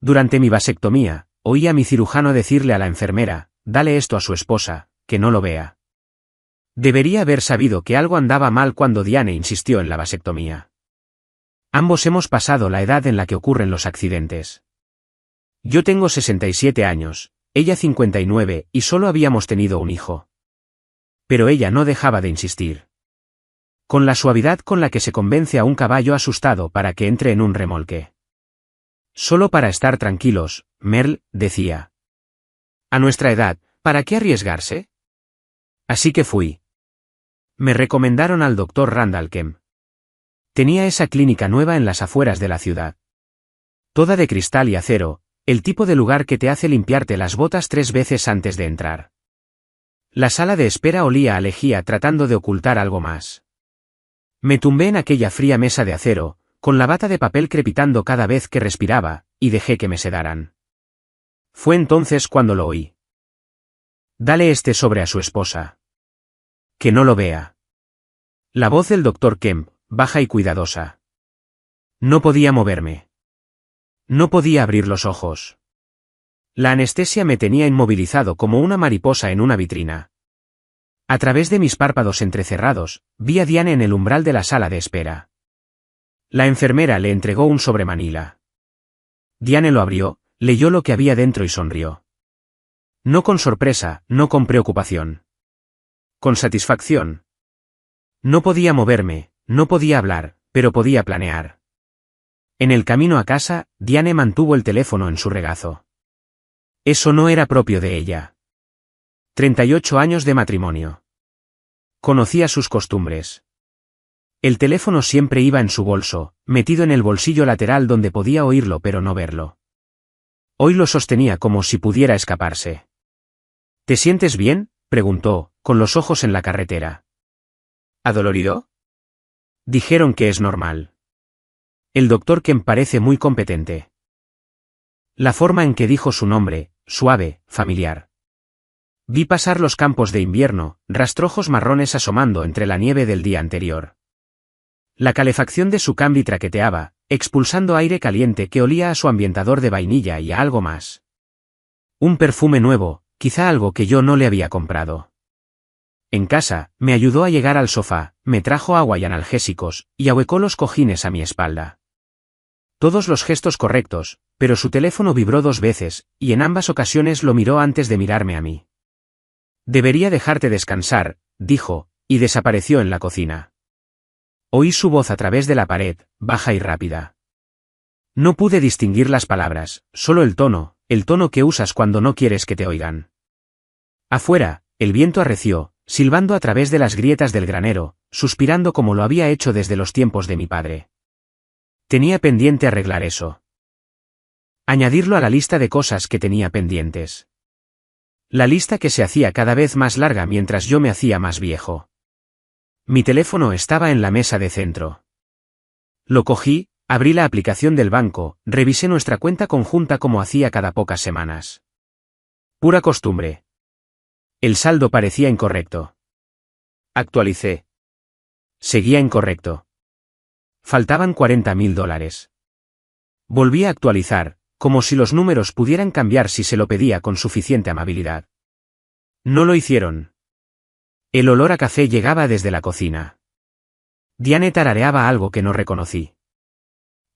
Durante mi vasectomía, oí a mi cirujano decirle a la enfermera, dale esto a su esposa, que no lo vea. Debería haber sabido que algo andaba mal cuando Diane insistió en la vasectomía. Ambos hemos pasado la edad en la que ocurren los accidentes. Yo tengo 67 años, ella 59, y solo habíamos tenido un hijo. Pero ella no dejaba de insistir. Con la suavidad con la que se convence a un caballo asustado para que entre en un remolque. Solo para estar tranquilos, Merle, decía. A nuestra edad, ¿para qué arriesgarse? Así que fui. Me recomendaron al doctor Randall Kemp. Tenía esa clínica nueva en las afueras de la ciudad. Toda de cristal y acero, el tipo de lugar que te hace limpiarte las botas 3 veces antes de entrar. La sala de espera olía a lejía tratando de ocultar algo más. Me tumbé en aquella fría mesa de acero, con la bata de papel crepitando cada vez que respiraba, y dejé que me sedaran. Fue entonces cuando lo oí. Dale este sobre a su esposa. Que no lo vea. La voz del doctor Kemp, baja y cuidadosa. No podía moverme. No podía abrir los ojos. La anestesia me tenía inmovilizado como una mariposa en una vitrina. A través de mis párpados entrecerrados, vi a Diane en el umbral de la sala de espera. La enfermera le entregó un sobremanila. Diane lo abrió, leyó lo que había dentro y sonrió. No con sorpresa, no con preocupación. Con satisfacción. No podía moverme, no podía hablar, pero podía planear. En el camino a casa, Diane mantuvo el teléfono en su regazo. Eso no era propio de ella. 38 años de matrimonio. Conocía sus costumbres. El teléfono siempre iba en su bolso, metido en el bolsillo lateral donde podía oírlo pero no verlo. Hoy lo sostenía como si pudiera escaparse. ¿Te sientes bien?, preguntó, con los ojos en la carretera. ¿Adolorido? Dijeron que es normal. El doctor Kemp parece muy competente. La forma en que dijo su nombre, suave, familiar. Vi pasar los campos de invierno, rastrojos marrones asomando entre la nieve del día anterior. La calefacción de su cambi traqueteaba, expulsando aire caliente que olía a su ambientador de vainilla y a algo más. Un perfume nuevo, quizá algo que yo no le había comprado. En casa, me ayudó a llegar al sofá, me trajo agua y analgésicos, y ahuecó los cojines a mi espalda. Todos los gestos correctos, pero su teléfono vibró 2 veces, y en ambas ocasiones lo miró antes de mirarme a mí. Debería dejarte descansar, dijo, y desapareció en la cocina. Oí su voz a través de la pared, baja y rápida. No pude distinguir las palabras, solo el tono que usas cuando no quieres que te oigan. Afuera, el viento arreció, silbando a través de las grietas del granero, suspirando como lo había hecho desde los tiempos de mi padre. Tenía pendiente arreglar eso. Añadirlo a la lista de cosas que tenía pendientes. La lista que se hacía cada vez más larga mientras yo me hacía más viejo. Mi teléfono estaba en la mesa de centro. Lo cogí, abrí la aplicación del banco, revisé nuestra cuenta conjunta como hacía cada pocas semanas. Pura costumbre. El saldo parecía incorrecto. Actualicé. Seguía incorrecto. Faltaban $40.000. Volví a actualizar, como si los números pudieran cambiar si se lo pedía con suficiente amabilidad. No lo hicieron. El olor a café llegaba desde la cocina. Diane tarareaba algo que no reconocí.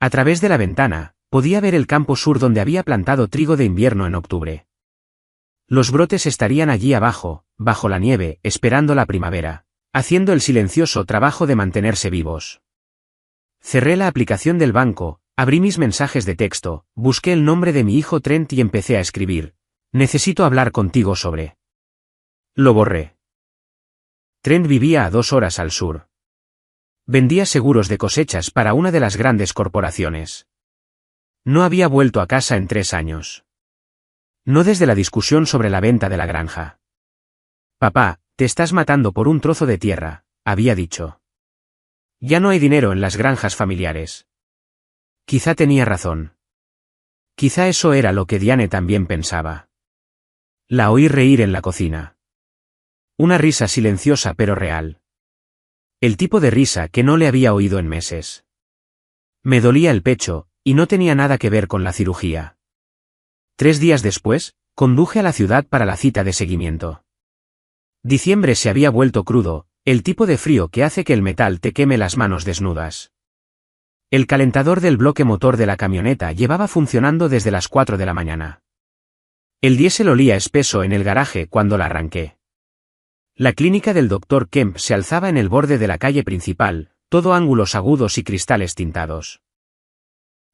A través de la ventana, podía ver el campo sur donde había plantado trigo de invierno en octubre. Los brotes estarían allí abajo, bajo la nieve, esperando la primavera, haciendo el silencioso trabajo de mantenerse vivos. Cerré la aplicación del banco, abrí mis mensajes de texto, busqué el nombre de mi hijo Trent y empecé a escribir. Necesito hablar contigo sobre. Lo borré. Trent vivía a 2 horas al sur. Vendía seguros de cosechas para una de las grandes corporaciones. No había vuelto a casa en 3 años. No desde la discusión sobre la venta de la granja. Papá, te estás matando por un trozo de tierra, había dicho. Ya no hay dinero en las granjas familiares. Quizá tenía razón. Quizá eso era lo que Diane también pensaba. La oí reír en la cocina. Una risa silenciosa pero real. El tipo de risa que no le había oído en meses. Me dolía el pecho, y no tenía nada que ver con la cirugía. 3 días después, conduje a la ciudad para la cita de seguimiento. Diciembre se había vuelto crudo, el tipo de frío que hace que el metal te queme las manos desnudas. El calentador del bloque motor de la camioneta llevaba funcionando desde las 4 de la mañana. El diésel olía espeso en el garaje cuando la arranqué. La clínica del Dr. Kemp se alzaba en el borde de la calle principal, todo ángulos agudos y cristales tintados.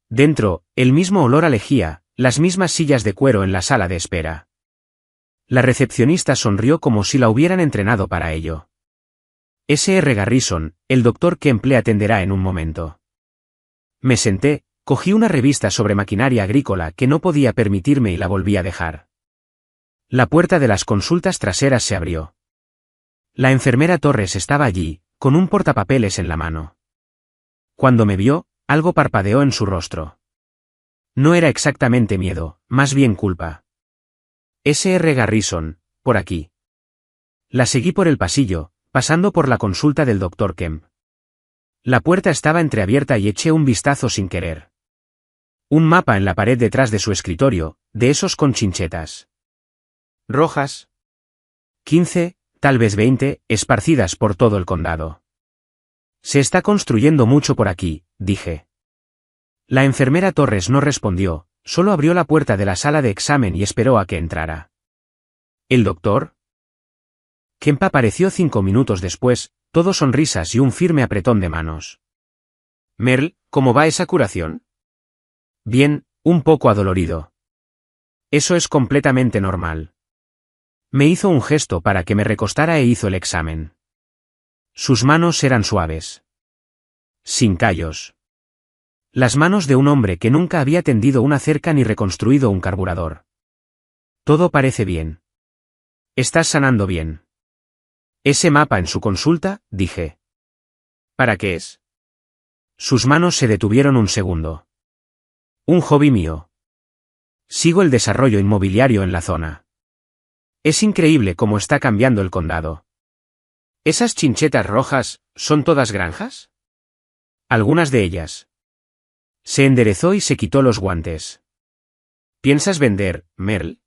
Dentro, el mismo olor a lejía, las mismas sillas de cuero en la sala de espera. La recepcionista sonrió como si la hubieran entrenado para ello. Sr. Garrison, el Dr. Kemp le atenderá en un momento. Me senté, cogí una revista sobre maquinaria agrícola que no podía permitirme y la volví a dejar. La puerta de las consultas traseras se abrió. La enfermera Torres estaba allí, con un portapapeles en la mano. Cuando me vio, algo parpadeó en su rostro. No era exactamente miedo, más bien culpa. Sr. Garrison, por aquí. La seguí por el pasillo, pasando por la consulta del Dr. Kemp. La puerta estaba entreabierta y eché un vistazo sin querer. Un mapa en la pared detrás de su escritorio, de esos con chinchetas rojas. 15, tal vez 20, esparcidas por todo el condado. Se está construyendo mucho por aquí, dije. La enfermera Torres no respondió, solo abrió la puerta de la sala de examen y esperó a que entrara. ¿El doctor? Kemp apareció 5 minutos después, todo sonrisas y un firme apretón de manos. Merle, ¿cómo va esa curación? Bien, un poco adolorido. Eso es completamente normal. Me hizo un gesto para que me recostara e hizo el examen. Sus manos eran suaves. Sin callos. Las manos de un hombre que nunca había tendido una cerca ni reconstruido un carburador. Todo parece bien. Estás sanando bien. Ese mapa en su consulta, dije. ¿Para qué es? Sus manos se detuvieron un segundo. Un hobby mío. Sigo el desarrollo inmobiliario en la zona. Es increíble cómo está cambiando el condado. ¿Esas chinchetas rojas, son todas granjas? Algunas de ellas. Se enderezó y se quitó los guantes. ¿Piensas vender, Merle?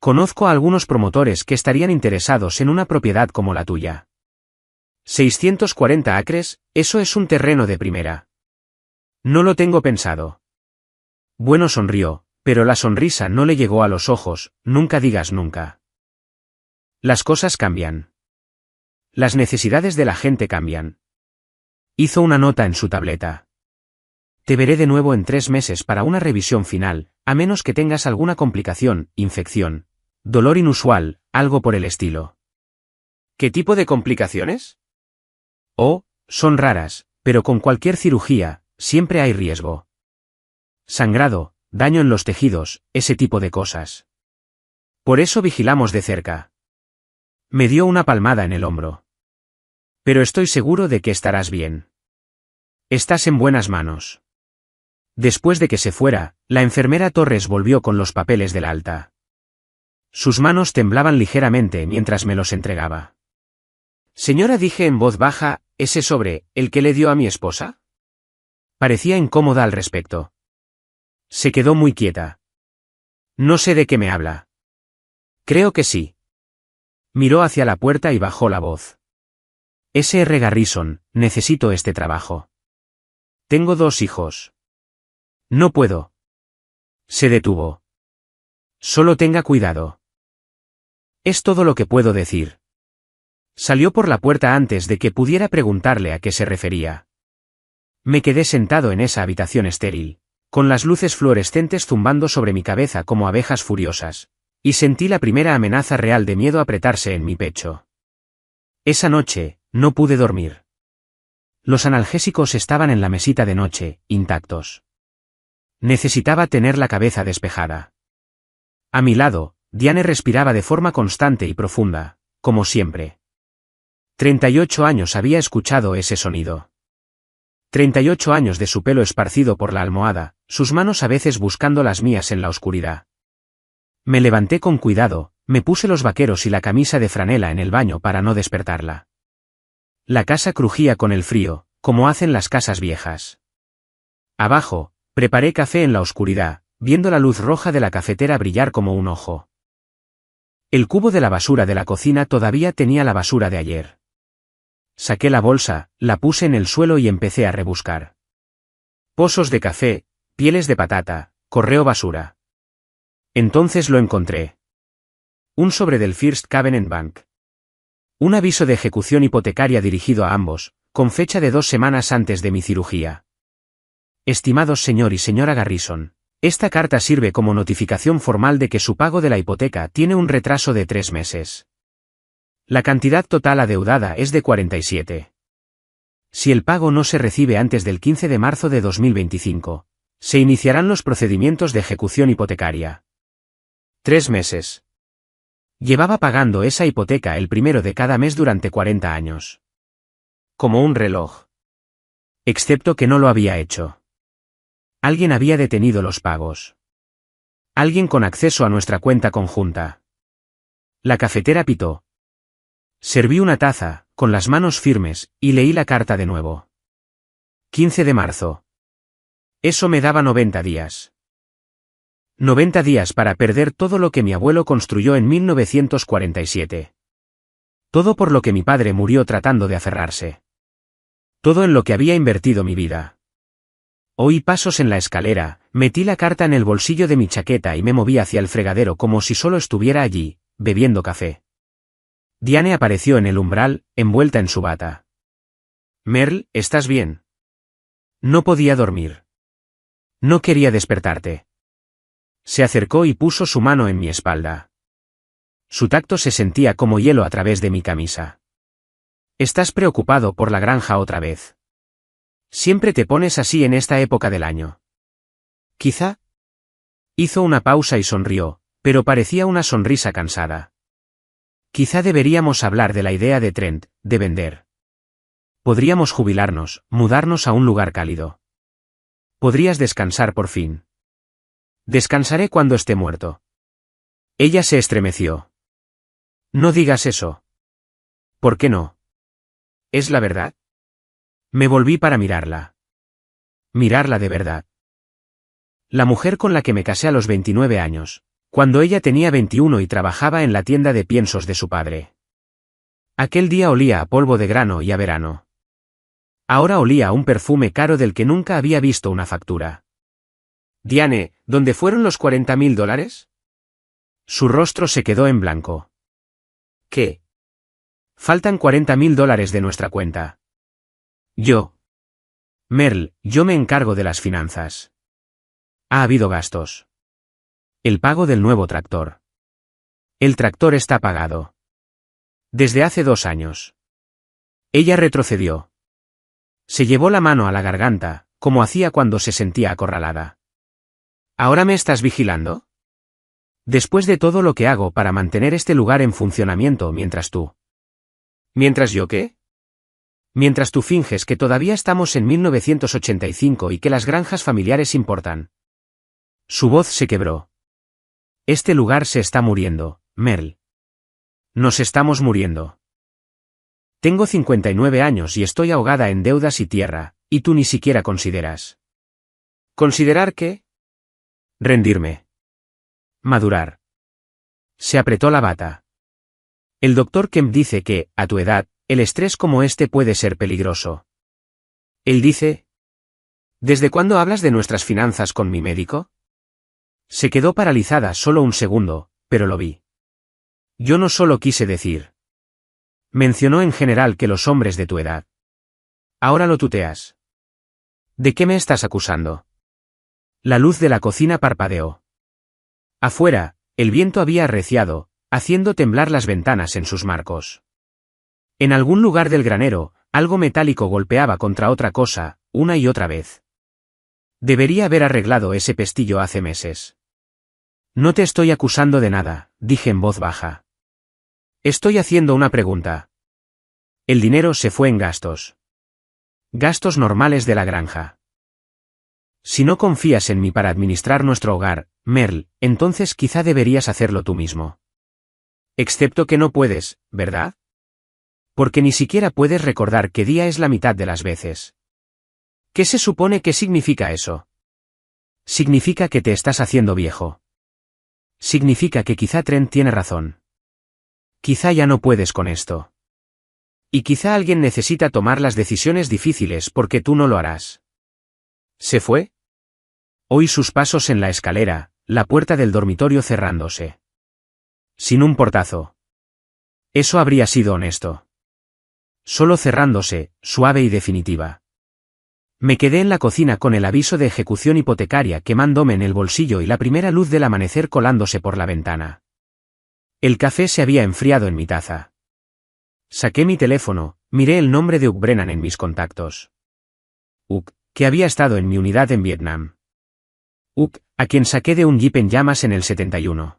Conozco a algunos promotores que estarían interesados en una propiedad como la tuya. 640 acres, eso es un terreno de primera. No lo tengo pensado. Bueno, sonrió, pero la sonrisa no le llegó a los ojos, nunca digas nunca. Las cosas cambian. Las necesidades de la gente cambian. Hizo una nota en su tableta. Te veré de nuevo en 3 meses para una revisión final, a menos que tengas alguna complicación, infección, dolor inusual, algo por el estilo. ¿Qué tipo de complicaciones? Oh, son raras, pero con cualquier cirugía, siempre hay riesgo. Sangrado, daño en los tejidos, ese tipo de cosas. Por eso vigilamos de cerca. Me dio una palmada en el hombro. Pero estoy seguro de que estarás bien. Estás en buenas manos. Después de que se fuera, la enfermera Torres volvió con los papeles del alta. Sus manos temblaban ligeramente mientras me los entregaba. Señora, dije en voz baja, ¿ese sobre, el que le dio a mi esposa? Parecía incómoda al respecto. Se quedó muy quieta. No sé de qué me habla. Creo que sí. Miró hacia la puerta y bajó la voz. Sr. Garrison, necesito este trabajo. Tengo 2 hijos. No puedo. Se detuvo. Solo tenga cuidado. Es todo lo que puedo decir. Salió por la puerta antes de que pudiera preguntarle a qué se refería. Me quedé sentado en esa habitación estéril, con las luces fluorescentes zumbando sobre mi cabeza como abejas furiosas, y sentí la primera amenaza real de miedo apretarse en mi pecho. Esa noche, no pude dormir. Los analgésicos estaban en la mesita de noche, intactos. Necesitaba tener la cabeza despejada. A mi lado, Diane respiraba de forma constante y profunda, como siempre. 38 años había escuchado ese sonido. 38 años de su pelo esparcido por la almohada, sus manos a veces buscando las mías en la oscuridad. Me levanté con cuidado, me puse los vaqueros y la camisa de franela en el baño para no despertarla. La casa crujía con el frío, como hacen las casas viejas. Abajo, preparé café en la oscuridad, viendo la luz roja de la cafetera brillar como un ojo. El cubo de la basura de la cocina todavía tenía la basura de ayer. Saqué la bolsa, la puse en el suelo y empecé a rebuscar. Pozos de café, pieles de patata, correo basura. Entonces lo encontré. Un sobre del First Covenant Bank. Un aviso de ejecución hipotecaria dirigido a ambos, con fecha de 2 semanas antes de mi cirugía. Estimados señor y señora Garrison, esta carta sirve como notificación formal de que su pago de la hipoteca tiene un retraso de 3 meses. La cantidad total adeudada es de 47. Si el pago no se recibe antes del 15 de marzo de 2025, se iniciarán los procedimientos de ejecución hipotecaria. 3 meses. Llevaba pagando esa hipoteca el primero de cada mes durante 40 años. Como un reloj. Excepto que no lo había hecho. Alguien había detenido los pagos. Alguien con acceso a nuestra cuenta conjunta. La cafetera pitó. Serví una taza, con las manos firmes, y leí la carta de nuevo. 15 de marzo. Eso me daba 90 días. 90 días para perder todo lo que mi abuelo construyó en 1947. Todo por lo que mi padre murió tratando de aferrarse. Todo en lo que había invertido mi vida. Oí pasos en la escalera, metí la carta en el bolsillo de mi chaqueta y me moví hacia el fregadero como si solo estuviera allí, bebiendo café. Diane apareció en el umbral, envuelta en su bata. Merle, ¿estás bien? No podía dormir. No quería despertarte. Se acercó y puso su mano en mi espalda. Su tacto se sentía como hielo a través de mi camisa. ¿Estás preocupado por la granja otra vez? Siempre te pones así en esta época del año. ¿Quizá? Hizo una pausa y sonrió, pero parecía una sonrisa cansada. Quizá deberíamos hablar de la idea de Trent, de vender. Podríamos jubilarnos, mudarnos a un lugar cálido. Podrías descansar por fin. Descansaré cuando esté muerto. Ella se estremeció. No digas eso. ¿Por qué no? ¿Es la verdad? Me volví para mirarla. Mirarla de verdad. La mujer con la que me casé a los 29 años, cuando ella tenía 21 y trabajaba en la tienda de piensos de su padre. Aquel día olía a polvo de grano y a verano. Ahora olía a un perfume caro del que nunca había visto una factura. Diane, ¿dónde fueron los $40,000? Su rostro se quedó en blanco. ¿Qué? Faltan $40,000 de nuestra cuenta. Merle, yo me encargo de las finanzas. Ha habido gastos. El pago del nuevo tractor. El tractor está pagado. Desde hace 2 años. Ella retrocedió. Se llevó la mano a la garganta, como hacía cuando se sentía acorralada. ¿Ahora me estás vigilando? Después de todo lo que hago para mantener este lugar en funcionamiento mientras tú. ¿Mientras yo qué? Mientras tú finges que todavía estamos en 1985 y que las granjas familiares importan. Su voz se quebró. Este lugar se está muriendo, Merle. Nos estamos muriendo. Tengo 59 años y estoy ahogada en deudas y tierra, y tú ni siquiera consideras. ¿Considerar qué? Rendirme. Madurar. Se apretó la bata. El doctor Kemp dice que, a tu edad, el estrés como este puede ser peligroso. Él dice... ¿Desde cuándo hablas de nuestras finanzas con mi médico? Se quedó paralizada solo un segundo, pero lo vi. Yo no solo quise decir. Mencionó en general que los hombres de tu edad. Ahora lo tuteas. ¿De qué me estás acusando? La luz de la cocina parpadeó. Afuera, el viento había arreciado, haciendo temblar las ventanas en sus marcos. En algún lugar del granero, algo metálico golpeaba contra otra cosa, una y otra vez. Debería haber arreglado ese pestillo hace meses. No te estoy acusando de nada, dije en voz baja. Estoy haciendo una pregunta. El dinero se fue en gastos. Gastos normales de la granja. Si no confías en mí para administrar nuestro hogar, Merle, entonces quizá deberías hacerlo tú mismo. Excepto que no puedes, ¿verdad? Porque ni siquiera puedes recordar qué día es la mitad de las veces. ¿Qué se supone que significa eso? Significa que te estás haciendo viejo. Significa que quizá Trent tiene razón. Quizá ya no puedes con esto. Y quizá alguien necesita tomar las decisiones difíciles porque tú no lo harás. ¿Se fue? Oí sus pasos en la escalera, la puerta del dormitorio cerrándose. Sin un portazo. Eso habría sido honesto. Solo cerrándose, suave y definitiva. Me quedé en la cocina con el aviso de ejecución hipotecaria quemándome en el bolsillo y la primera luz del amanecer colándose por la ventana. El café se había enfriado en mi taza. Saqué mi teléfono, miré el nombre de Hugh Brennan en mis contactos. Hugh, que había estado en mi unidad en Vietnam. Hugh, a quien saqué de un jeep en llamas en el 71.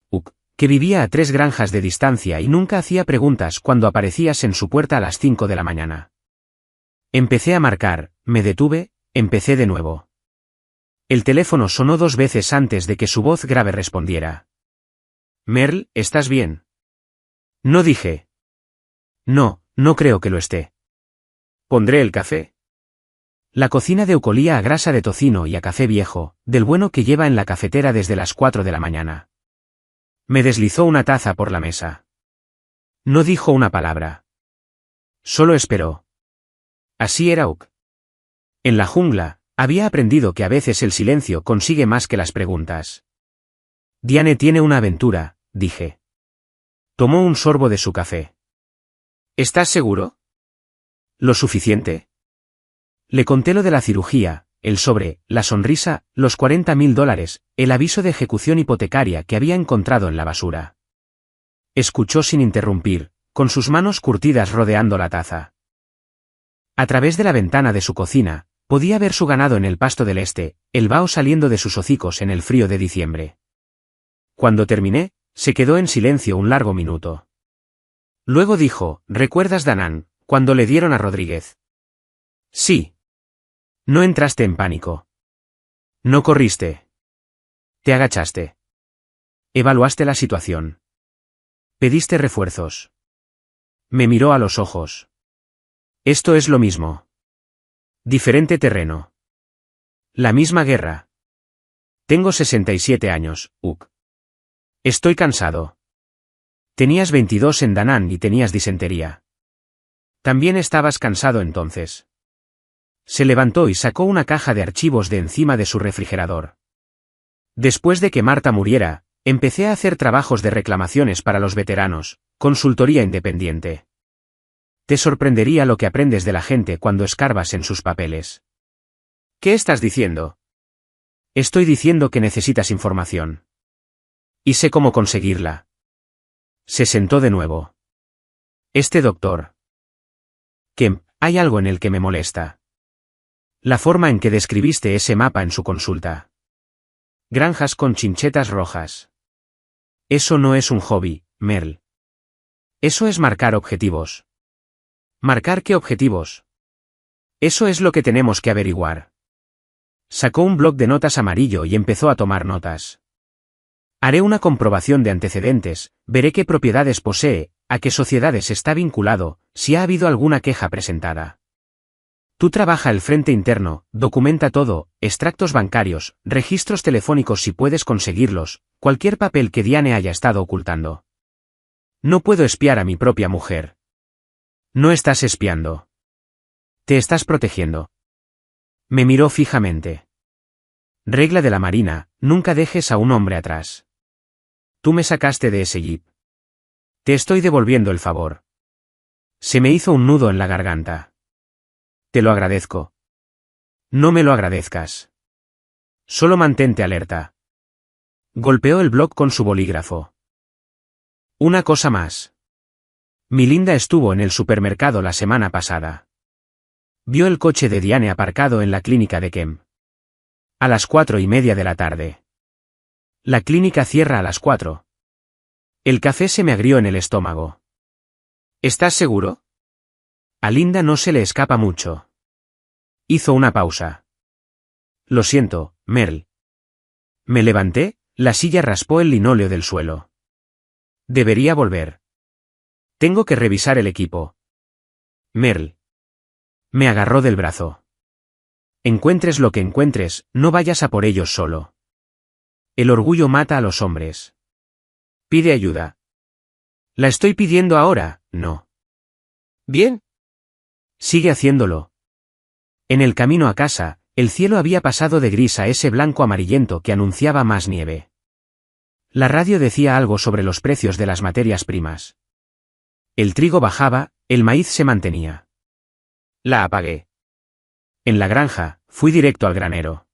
Hugh, que vivía a 3 granjas de distancia y nunca hacía preguntas cuando aparecías en su puerta a las 5 de la mañana. Empecé a marcar, me detuve, empecé de nuevo. El teléfono sonó 2 veces antes de que su voz grave respondiera. Merle, ¿estás bien? No dije. No, no creo que lo esté. ¿Pondré el café? La cocina de Hugh olía a grasa de tocino y a café viejo, del bueno que lleva en la cafetera desde las 4 de la mañana. Me deslizó una taza por la mesa. No dijo una palabra. Solo esperó. Así era Hugh. En la jungla, había aprendido que a veces el silencio consigue más que las preguntas. Diane tiene una aventura, dije. Tomó un sorbo de su café. ¿Estás seguro? ¿Lo suficiente? Le conté lo de la cirugía, el sobre, la sonrisa, los $40.000, el aviso de ejecución hipotecaria que había encontrado en la basura. Escuchó sin interrumpir, con sus manos curtidas rodeando la taza. A través de la ventana de su cocina, podía ver su ganado en el pasto del este, el vaho saliendo de sus hocicos en el frío de diciembre. Cuando terminé, se quedó en silencio un largo minuto. Luego dijo, ¿recuerdas Danann, cuando le dieron a Rodríguez? Sí. No entraste en pánico. No corriste. Te agachaste. Evaluaste la situación. Pediste refuerzos. Me miró a los ojos. Esto es lo mismo. Diferente terreno. La misma guerra. Tengo 67 años, Hugh. Estoy cansado. Tenías 22 en Danann y tenías disentería. También estabas cansado entonces. Se levantó y sacó una caja de archivos de encima de su refrigerador. Después de que Marta muriera, empecé a hacer trabajos de reclamaciones para los veteranos, consultoría independiente. Te sorprendería lo que aprendes de la gente cuando escarbas en sus papeles. ¿Qué estás diciendo? Estoy diciendo que necesitas información. Y sé cómo conseguirla. Se sentó de nuevo. Este doctor. Kemp, hay algo en el que me molesta. La forma en que describiste ese mapa en su consulta. Granjas con chinchetas rojas. Eso no es un hobby, Merle. Eso es marcar objetivos. ¿Marcar qué objetivos? Eso es lo que tenemos que averiguar. Sacó un bloc de notas amarillo y empezó a tomar notas. Haré una comprobación de antecedentes, veré qué propiedades posee, a qué sociedades está vinculado, si ha habido alguna queja presentada. Tú trabaja el frente interno, documenta todo, extractos bancarios, registros telefónicos si puedes conseguirlos, cualquier papel que Diane haya estado ocultando. No puedo espiar a mi propia mujer. No estás espiando. Te estás protegiendo. Me miró fijamente. Regla de la Marina, nunca dejes a un hombre atrás. Tú me sacaste de ese jeep. Te estoy devolviendo el favor. Se me hizo un nudo en la garganta. Te lo agradezco. No me lo agradezcas. Solo mantente alerta. Golpeó el bloc con su bolígrafo. Una cosa más. Mi Linda estuvo en el supermercado la semana pasada. Vio el coche de Diane aparcado en la clínica de Kemp. A las 4:30 de la tarde. La clínica cierra a las 4. El café se me agrió en el estómago. ¿Estás seguro? A Linda no se le escapa mucho. Hizo una pausa. Lo siento, Merle. Me levanté, la silla raspó el linóleo del suelo. Debería volver. Tengo que revisar el equipo. Merle. Me agarró del brazo. Encuentres lo que encuentres, no vayas a por ellos solo. El orgullo mata a los hombres. Pide ayuda. La estoy pidiendo ahora, no. Bien. Sigue haciéndolo. En el camino a casa, el cielo había pasado de gris a ese blanco amarillento que anunciaba más nieve. La radio decía algo sobre los precios de las materias primas. El trigo bajaba, el maíz se mantenía. La apagué. En la granja, fui directo al granero.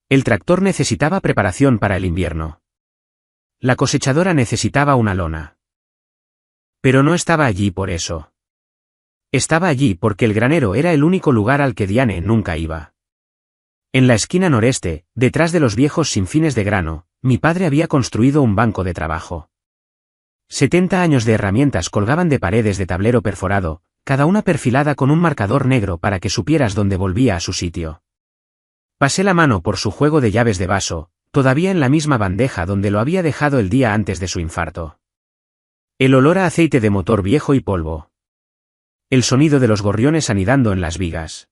El tractor necesitaba preparación para el invierno. La cosechadora necesitaba una lona. Pero no estaba allí por eso. Estaba allí porque el granero era el único lugar al que Diane nunca iba. En la esquina noreste, detrás de los viejos sinfines de grano, mi padre había construido un banco de trabajo. 70 años de herramientas colgaban de paredes de tablero perforado, cada una perfilada con un marcador negro para que supieras dónde volvía a su sitio. Pasé la mano por su juego de llaves de vaso, todavía en la misma bandeja donde lo había dejado el día antes de su infarto. El olor a aceite de motor viejo y polvo. El sonido de los gorriones anidando en las vigas.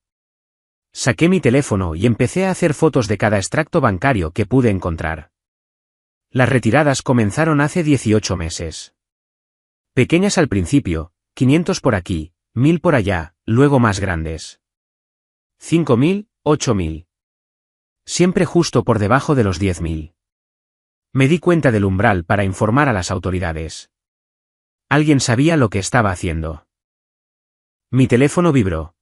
Saqué mi teléfono y empecé a hacer fotos de cada extracto bancario que pude encontrar. Las retiradas comenzaron hace 18 meses. Pequeñas al principio, 500 por aquí, 1000 por allá, luego más grandes. 5000, 8000. Siempre justo por debajo de los 10.000. Me di cuenta del umbral para informar a las autoridades. Alguien sabía lo que estaba haciendo. Mi teléfono vibró.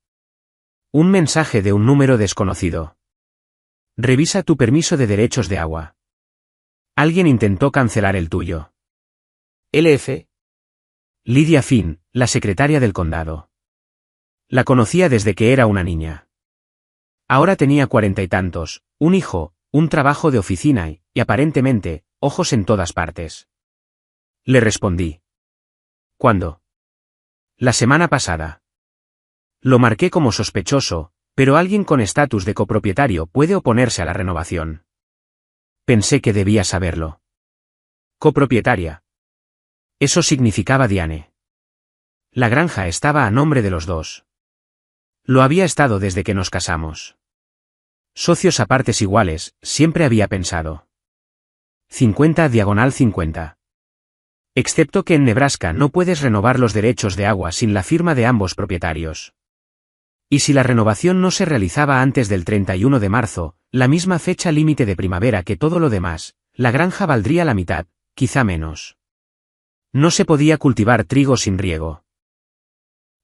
Un mensaje de un número desconocido. Revisa tu permiso de derechos de agua. Alguien intentó cancelar el tuyo. LF. Lydia Finn, la secretaria del condado. La conocía desde que era una niña. Ahora tenía 40 y tantos, un hijo, un trabajo de oficina y, aparentemente, ojos en todas partes. Le respondí. ¿Cuándo? La semana pasada. Lo marqué como sospechoso, pero alguien con estatus de copropietario puede oponerse a la renovación. Pensé que debía saberlo. Copropietaria. Eso significaba Diane. La granja estaba a nombre de los dos. Lo había estado desde que nos casamos. Socios a partes iguales, siempre había pensado. 50/50. Excepto que en Nebraska no puedes renovar los derechos de agua sin la firma de ambos propietarios. Y si la renovación no se realizaba antes del 31 de marzo, la misma fecha límite de primavera que todo lo demás, la granja valdría la mitad, quizá menos. No se podía cultivar trigo sin riego.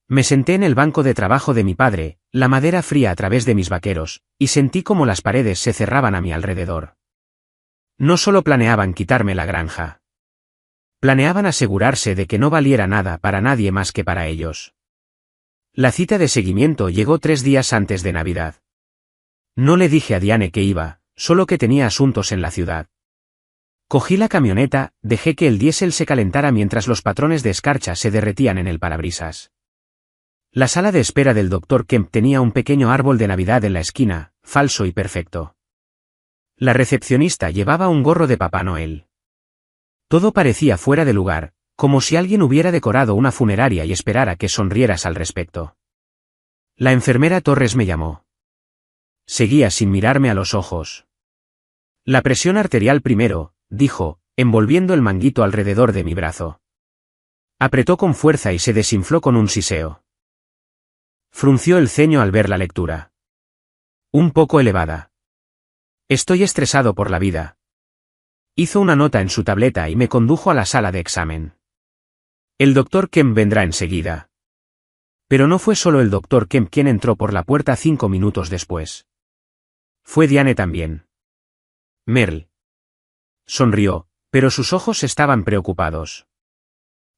Me senté en el banco de trabajo de mi padre, la madera fría a través de mis vaqueros, y sentí como las paredes se cerraban a mi alrededor. No solo planeaban quitarme la granja. Planeaban asegurarse de que no valiera nada para nadie más que para ellos. La cita de seguimiento llegó 3 días antes de Navidad. No le dije a Diane que iba, solo que tenía asuntos en la ciudad. Cogí la camioneta, dejé que el diésel se calentara mientras los patrones de escarcha se derretían en el parabrisas. La sala de espera del Dr. Kemp tenía un pequeño árbol de Navidad en la esquina, falso y perfecto. La recepcionista llevaba un gorro de Papá Noel. Todo parecía fuera de lugar, como si alguien hubiera decorado una funeraria y esperara que sonrieras al respecto. La enfermera Torres me llamó. Seguía sin mirarme a los ojos. La presión arterial primero, dijo, envolviendo el manguito alrededor de mi brazo. Apretó con fuerza y se desinfló con un siseo. Frunció el ceño al ver la lectura. Un poco elevada. Estoy estresado por la vida. Hizo una nota en su tableta y me condujo a la sala de examen. El Dr. Kemp vendrá enseguida. Pero no fue solo el Dr. Kemp quien entró por la puerta 5 minutos después. Fue Diane también. Merle. Sonrió, pero sus ojos estaban preocupados.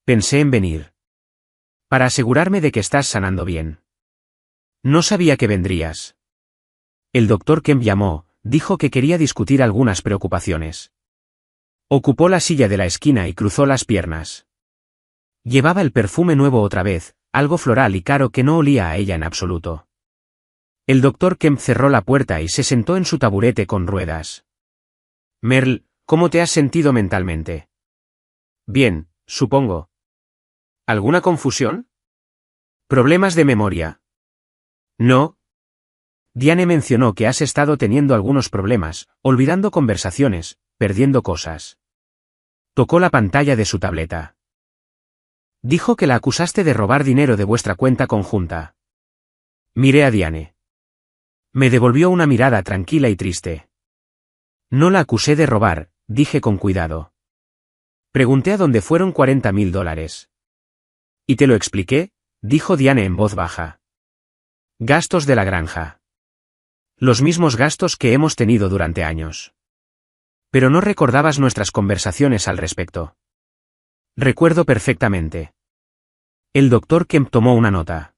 Pensé en venir. Para asegurarme de que estás sanando bien. No sabía que vendrías. El Dr. Kemp llamó, dijo que quería discutir algunas preocupaciones. Ocupó la silla de la esquina y cruzó las piernas. Llevaba el perfume nuevo otra vez, algo floral y caro que no olía a ella en absoluto. El Dr. Kemp cerró la puerta y se sentó en su taburete con ruedas. Merle, ¿cómo te has sentido mentalmente? Bien, supongo. ¿Alguna confusión? ¿Problemas de memoria? No. Diane mencionó que has estado teniendo algunos problemas, olvidando conversaciones, perdiendo cosas. Tocó la pantalla de su tableta. Dijo que la acusaste de robar dinero de vuestra cuenta conjunta. Miré a Diane. Me devolvió una mirada tranquila y triste. No la acusé de robar, dije con cuidado. Pregunté a dónde fueron $40.000. Y te lo expliqué, dijo Diane en voz baja. Gastos de la granja. Los mismos gastos que hemos tenido durante años. Pero no recordabas nuestras conversaciones al respecto. Recuerdo perfectamente. El doctor Kemp tomó una nota.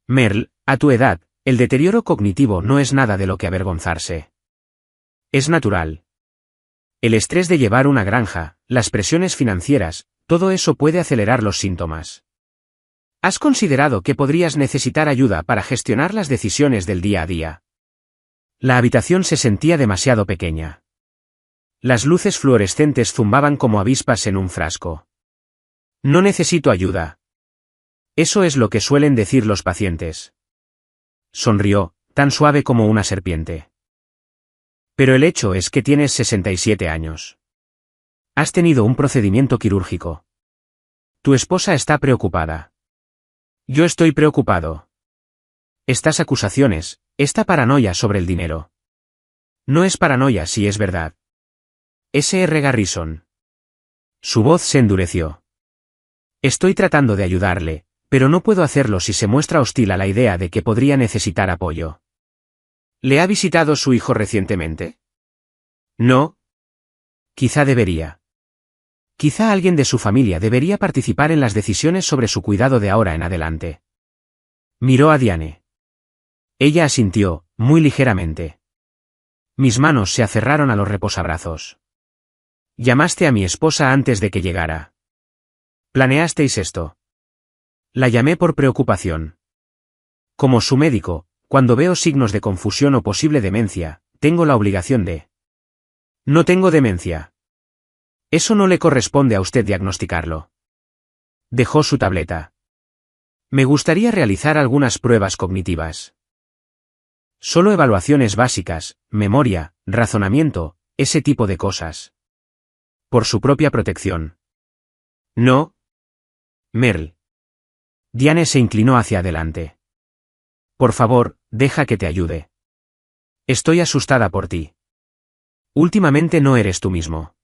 Merle, a tu edad, el deterioro cognitivo no es nada de lo que avergonzarse. Es natural. El estrés de llevar una granja, las presiones financieras, todo eso puede acelerar los síntomas. ¿Has considerado que podrías necesitar ayuda para gestionar las decisiones del día a día? La habitación se sentía demasiado pequeña. Las luces fluorescentes zumbaban como avispas en un frasco. No necesito ayuda. Eso es lo que suelen decir los pacientes. Sonrió, tan suave como una serpiente. Pero el hecho es que tienes 67 años. Has tenido un procedimiento quirúrgico. Tu esposa está preocupada. Yo estoy preocupado. Estas acusaciones, esta paranoia sobre el dinero. No es paranoia si es verdad. S.R. Garrison. Su voz se endureció. Estoy tratando de ayudarle, pero no puedo hacerlo si se muestra hostil a la idea de que podría necesitar apoyo. ¿Le ha visitado su hijo recientemente? No. Quizá debería. Quizá alguien de su familia debería participar en las decisiones sobre su cuidado de ahora en adelante. Miró a Diane. Ella asintió, muy ligeramente. Mis manos se aferraron a los reposabrazos. Llamaste a mi esposa antes de que llegara. ¿Planeasteis esto? La llamé por preocupación. Como su médico, cuando veo signos de confusión o posible demencia, tengo la obligación de... No tengo demencia. Eso no le corresponde a usted diagnosticarlo. Dejó su tableta. Me gustaría realizar algunas pruebas cognitivas. Solo evaluaciones básicas, memoria, razonamiento, ese tipo de cosas. Por su propia protección. No. Merle. Diane se inclinó hacia adelante. Por favor, deja que te ayude. Estoy asustada por ti. Últimamente no eres tú mismo.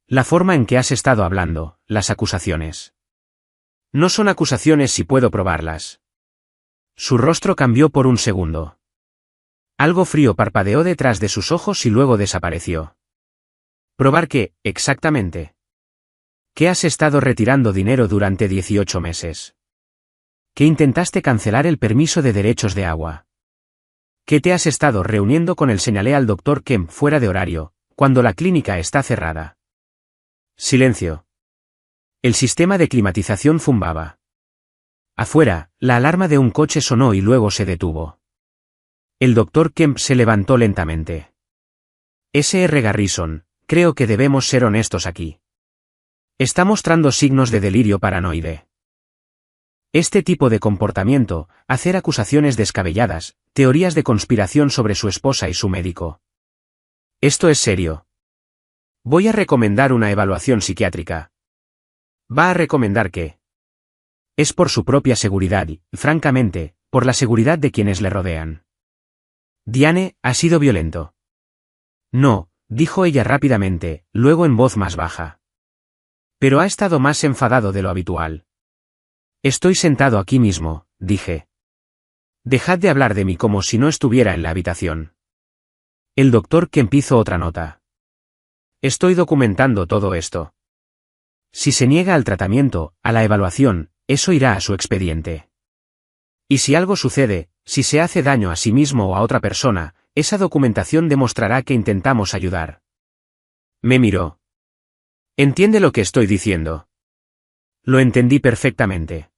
La forma en que has estado hablando, las acusaciones. No son acusaciones si puedo probarlas. Su rostro cambió por un segundo. Algo frío parpadeó detrás de sus ojos y luego desapareció. ¿Probar qué, exactamente? ¿Qué has estado retirando dinero durante 18 meses? ¿Qué intentaste cancelar el permiso de derechos de agua? ¿Qué te has estado reuniendo con? Señalé al doctor Kemp fuera de horario, cuando la clínica está cerrada. Silencio. El sistema de climatización zumbaba. Afuera, la alarma de un coche sonó y luego se detuvo. El doctor Kemp se levantó lentamente. S.R. Garrison, creo que debemos ser honestos aquí. Está mostrando signos de delirio paranoide. Este tipo de comportamiento, hacer acusaciones descabelladas, teorías de conspiración sobre su esposa y su médico. Esto es serio. Voy a recomendar una evaluación psiquiátrica. ¿Va a recomendar qué? Es por su propia seguridad y, francamente, por la seguridad de quienes le rodean. Diane, ha sido violento. No, dijo ella rápidamente, luego en voz más baja. Pero ha estado más enfadado de lo habitual. Estoy sentado aquí mismo, dije. Dejad de hablar de mí como si no estuviera en la habitación. El doctor Kemp hizo otra nota. Estoy documentando todo esto. Si se niega al tratamiento, a la evaluación, eso irá a su expediente. Y si algo sucede, si se hace daño a sí mismo o a otra persona, esa documentación demostrará que intentamos ayudar. Me miró. ¿Entiende lo que estoy diciendo? Lo entendí perfectamente.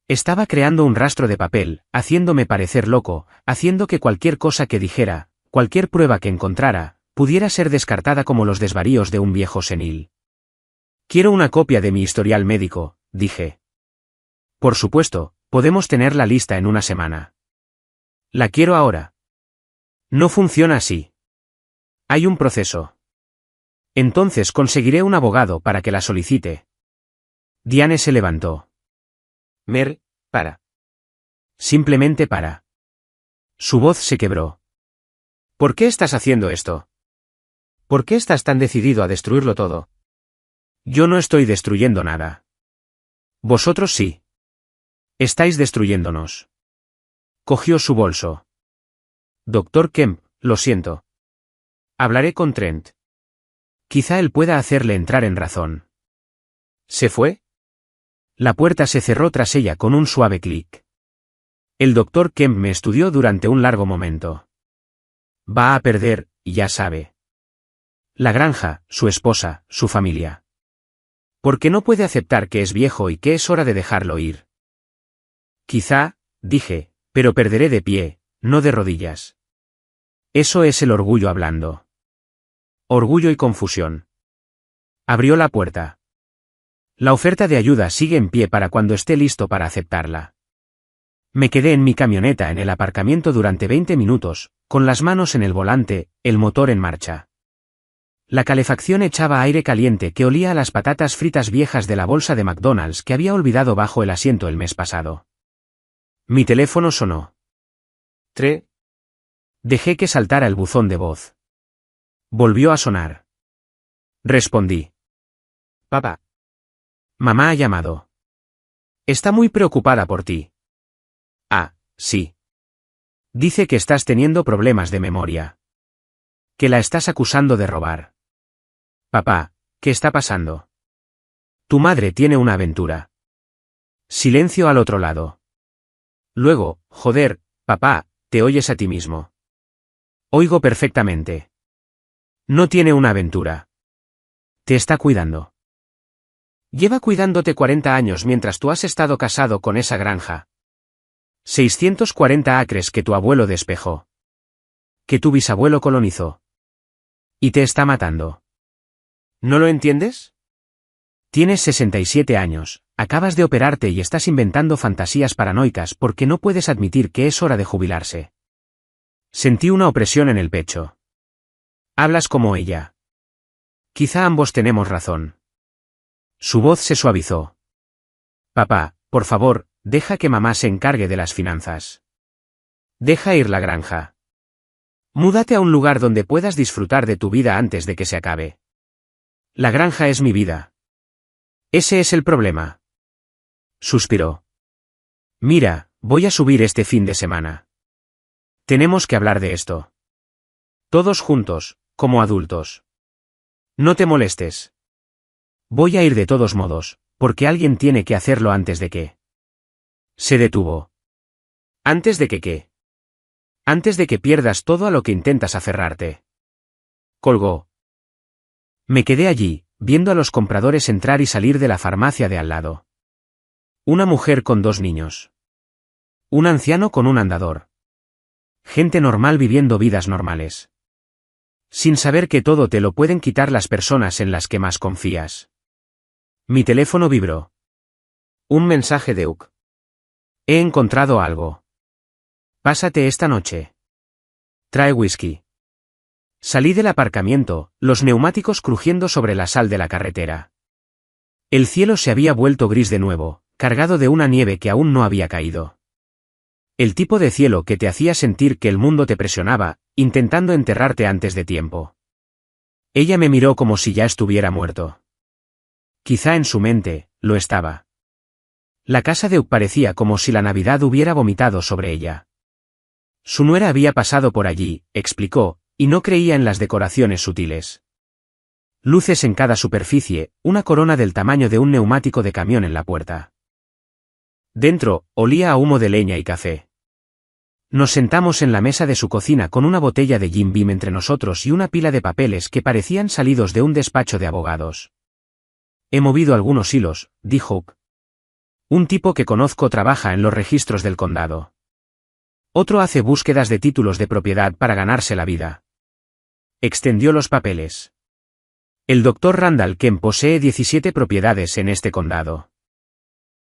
Estaba creando un rastro de papel, haciéndome parecer loco, haciendo que cualquier cosa que dijera, cualquier prueba que encontrara, pudiera ser descartada como los desvaríos de un viejo senil. Quiero una copia de mi historial médico, dije. Por supuesto, podemos tener la lista en una semana. La quiero ahora. No funciona así. Hay un proceso. Entonces conseguiré un abogado para que la solicite. Diane se levantó. Mer, para. Simplemente para. Su voz se quebró. ¿Por qué estás haciendo esto? ¿Por qué estás tan decidido a destruirlo todo? Yo no estoy destruyendo nada. Vosotros sí. Estáis destruyéndonos. Cogió su bolso. Doctor Kemp, lo siento. Hablaré con Trent. Quizá él pueda hacerle entrar en razón. ¿Se fue? La puerta se cerró tras ella con un suave clic. El doctor Kemp me estudió durante un largo momento. Va a perder, ya sabe. La granja, su esposa, su familia. Porque no puede aceptar que es viejo y que es hora de dejarlo ir. Quizá, dije, pero perderé de pie, no de rodillas. Eso es el orgullo hablando. Orgullo y confusión. Abrió la puerta. La oferta de ayuda sigue en pie para cuando esté listo para aceptarla. Me quedé en mi camioneta en el aparcamiento durante 20 minutos, con las manos en el volante, el motor en marcha. La calefacción echaba aire caliente que olía a las patatas fritas viejas de la bolsa de McDonald's que había olvidado bajo el asiento el mes pasado. Mi teléfono sonó. Dejé que saltara el buzón de voz. Volvió a sonar. Respondí. Papá. Mamá ha llamado. Está muy preocupada por ti. Ah, sí. Dice que estás teniendo problemas de memoria. Que la estás acusando de robar. Papá, ¿qué está pasando? Tu madre tiene una aventura. Silencio al otro lado. Luego, joder, papá, te oyes a ti mismo. Oigo perfectamente. No tiene una aventura. Te está cuidando. Lleva cuidándote 40 años mientras tú has estado casado con esa granja. 640 acres que tu abuelo despejó. Que tu bisabuelo colonizó. Y te está matando. ¿No lo entiendes? Tienes 67 años, acabas de operarte y estás inventando fantasías paranoicas porque no puedes admitir que es hora de jubilarse. Sentí una opresión en el pecho. Hablas como ella. Quizá ambos tenemos razón. Su voz se suavizó. Papá, por favor, deja que mamá se encargue de las finanzas. Deja ir la granja. Múdate a un lugar donde puedas disfrutar de tu vida antes de que se acabe. La granja es mi vida. Ese es el problema. Suspiró. Mira, voy a subir este fin de semana. Tenemos que hablar de esto. Todos juntos, como adultos. No te molestes. Voy a ir de todos modos, porque alguien tiene que hacerlo antes de que... Se detuvo. ¿Antes de que qué? Antes de que pierdas todo a lo que intentas aferrarte. Colgó. Me quedé allí, viendo a los compradores entrar y salir de la farmacia de al lado. Una mujer con 2 niños. Un anciano con un andador. Gente normal viviendo vidas normales. Sin saber que todo te lo pueden quitar las personas en las que más confías. Mi teléfono vibró. Un mensaje de Uk. He encontrado algo. Pásate esta noche. Trae whisky. Salí del aparcamiento, los neumáticos crujiendo sobre la sal de la carretera. El cielo se había vuelto gris de nuevo, cargado de una nieve que aún no había caído. El tipo de cielo que te hacía sentir que el mundo te presionaba, intentando enterrarte antes de tiempo. Ella me miró como si ya estuviera muerto. Quizá en su mente, lo estaba. La casa de Uk parecía como si la Navidad hubiera vomitado sobre ella. Su nuera había pasado por allí, explicó, y no creía en las decoraciones sutiles. Luces en cada superficie, una corona del tamaño de un neumático de camión en la puerta. Dentro, olía a humo de leña y café. Nos sentamos en la mesa de su cocina con una botella de Jim Beam entre nosotros y una pila de papeles que parecían salidos de un despacho de abogados. He movido algunos hilos, dijo Uk. Un tipo que conozco trabaja en los registros del condado. Otro hace búsquedas de títulos de propiedad para ganarse la vida. Extendió los papeles. El Dr. Randall Kemp posee 17 propiedades en este condado.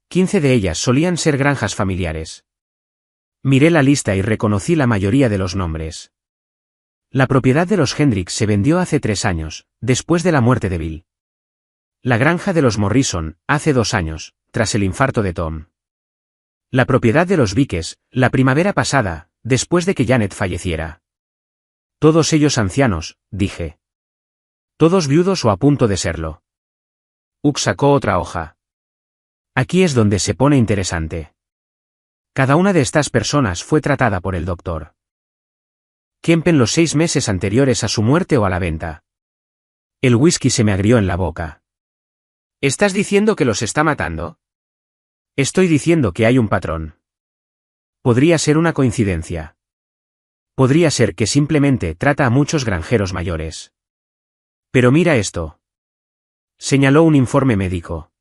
15 de ellas solían ser granjas familiares. Miré la lista y reconocí la mayoría de los nombres. La propiedad de los Hendricks se vendió hace 3 años, después de la muerte de Bill. La granja de los Morrison, hace 2 años, tras el infarto de Tom. La propiedad de los Vickes, la primavera pasada, después de que Janet falleciera. Todos ellos ancianos, dije. Todos viudos o a punto de serlo. Uck sacó otra hoja. Aquí es donde se pone interesante. Cada una de estas personas fue tratada por el doctor Kemp en los 6 meses anteriores a su muerte o a la venta. El whisky se me agrió en la boca. ¿Estás diciendo que los está matando? Estoy diciendo que hay un patrón. Podría ser una coincidencia. Podría ser que simplemente trata a muchos granjeros mayores. Pero mira esto. Señaló un informe médico.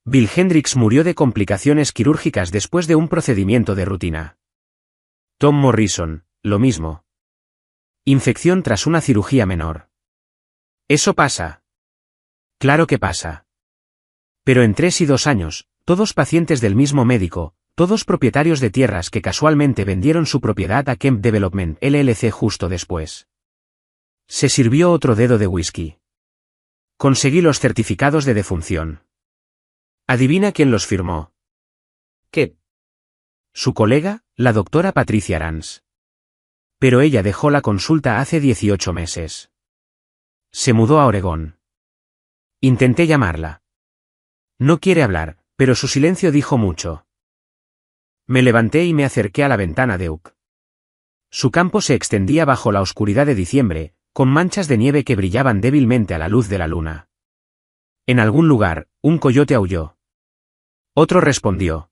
Bill Hendricks murió de complicaciones quirúrgicas después de un procedimiento de rutina. Tom Morrison, lo mismo. Infección tras una cirugía menor. ¿Eso pasa? Claro que pasa. Pero en 3 y 2 años, todos pacientes del mismo médico, todos propietarios de tierras que casualmente vendieron su propiedad a Kemp Development LLC justo después. Se sirvió otro dedo de whisky. Conseguí los certificados de defunción. Adivina quién los firmó. ¿Qué? Su colega, la doctora Patricia Arans. Pero ella dejó la consulta hace 18 meses. Se mudó a Oregón. Intenté llamarla. No quiere hablar, pero su silencio dijo mucho. Me levanté y me acerqué a la ventana de Uck. Su campo se extendía bajo la oscuridad de diciembre, con manchas de nieve que brillaban débilmente a la luz de la luna. En algún lugar, un coyote aulló. Otro respondió.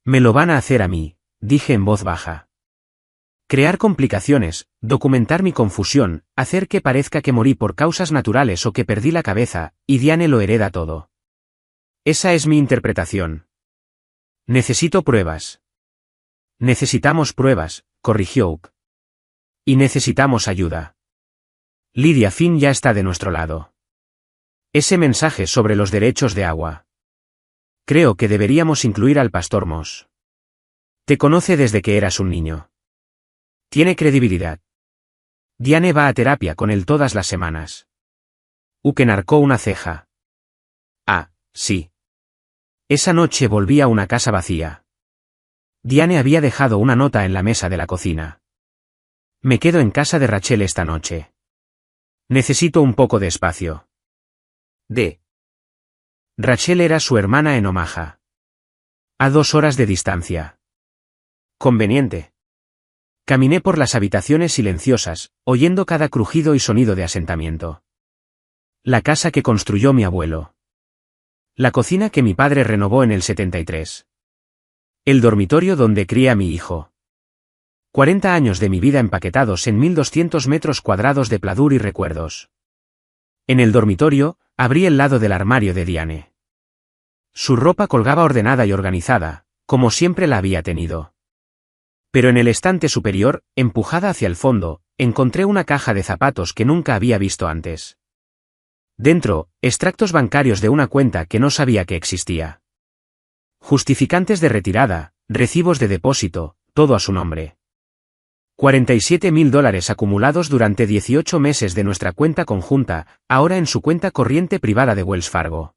Me lo van a hacer a mí, dije en voz baja. Crear complicaciones, documentar mi confusión, hacer que parezca que morí por causas naturales o que perdí la cabeza, y Diane lo hereda todo. Esa es mi interpretación. Necesito pruebas. Necesitamos pruebas, corrigió Uck. Y necesitamos ayuda. Lydia Finn ya está de nuestro lado. Ese mensaje sobre los derechos de agua. Creo que deberíamos incluir al pastor Moss. Te conoce desde que eras un niño. Tiene credibilidad. Diane va a terapia con él todas las semanas. Uck enarcó una ceja. Ah, sí. Esa noche volví a una casa vacía. Diane había dejado una nota en la mesa de la cocina. Me quedo en casa de Rachel esta noche. Necesito un poco de espacio. Rachel era su hermana en Omaha. A 2 horas de distancia. Conveniente. Caminé por las habitaciones silenciosas, oyendo cada crujido y sonido de asentamiento. La casa que construyó mi abuelo. La cocina que mi padre renovó en el 73. El dormitorio donde crié a mi hijo. 40 años de mi vida empaquetados en 1200 metros cuadrados de pladur y recuerdos. En el dormitorio, abrí el lado del armario de Diane. Su ropa colgaba ordenada y organizada, como siempre la había tenido. Pero en el estante superior, empujada hacia el fondo, encontré una caja de zapatos que nunca había visto antes. Dentro, extractos bancarios de una cuenta que no sabía que existía. Justificantes de retirada, recibos de depósito, todo a su nombre. $47,000 acumulados durante 18 meses de nuestra cuenta conjunta, ahora en su cuenta corriente privada de Wells Fargo.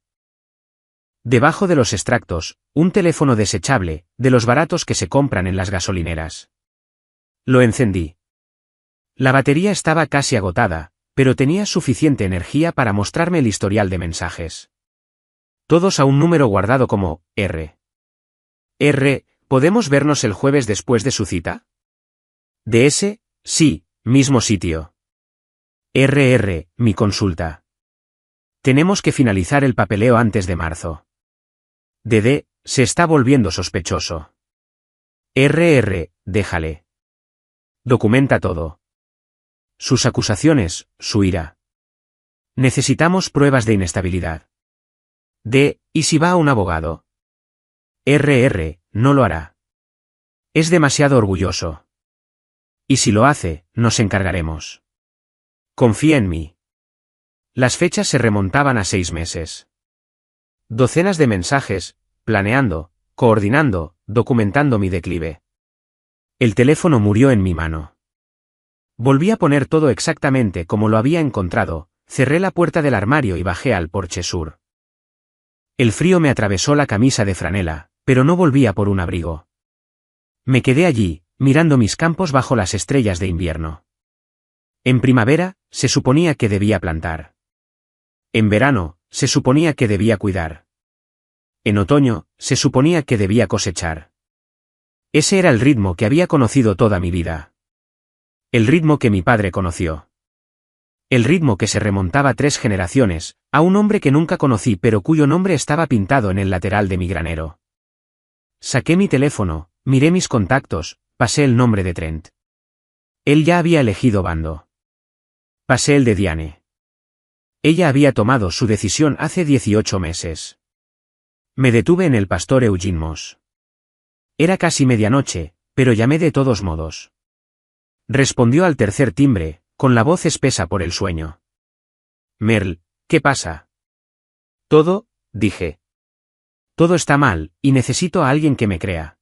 Debajo de los extractos, un teléfono desechable, de los baratos que se compran en las gasolineras. Lo encendí. La batería estaba casi agotada, pero tenía suficiente energía para mostrarme el historial de mensajes. Todos a un número guardado como R. ¿Podemos vernos el jueves después de su cita? DS, sí, mismo sitio. Mi consulta. Tenemos que finalizar el papeleo antes de marzo. DD, se está volviendo sospechoso. Déjale. Documenta todo. Sus acusaciones, su ira. Necesitamos pruebas de inestabilidad. ¿Y si va a un abogado? No lo hará. Es demasiado orgulloso. Y si lo hace, nos encargaremos. Confía en mí. Las fechas se remontaban a 6 meses. Docenas de mensajes, planeando, coordinando, documentando mi declive. El teléfono murió en mi mano. Volví a poner todo exactamente como lo había encontrado, cerré la puerta del armario y bajé al porche sur. El frío me atravesó la camisa de franela, pero no volví a por un abrigo. Me quedé allí, mirando mis campos bajo las estrellas de invierno. En primavera, se suponía que debía plantar. En verano, se suponía que debía cuidar. En otoño, se suponía que debía cosechar. Ese era el ritmo que había conocido toda mi vida. El ritmo que mi padre conoció. El ritmo que se remontaba 3 generaciones, a un hombre que nunca conocí pero cuyo nombre estaba pintado en el lateral de mi granero. Saqué mi teléfono, miré mis contactos, pasé el nombre de Trent. Él ya había elegido bando. Pasé el de Diane. Ella había tomado su decisión hace 18 meses. Me detuve en el pastor Eugene Moss. Era casi medianoche, pero llamé de todos modos. Respondió al tercer timbre, con la voz espesa por el sueño. Merle, ¿qué pasa? Todo, dije. Todo está mal, y necesito a alguien que me crea.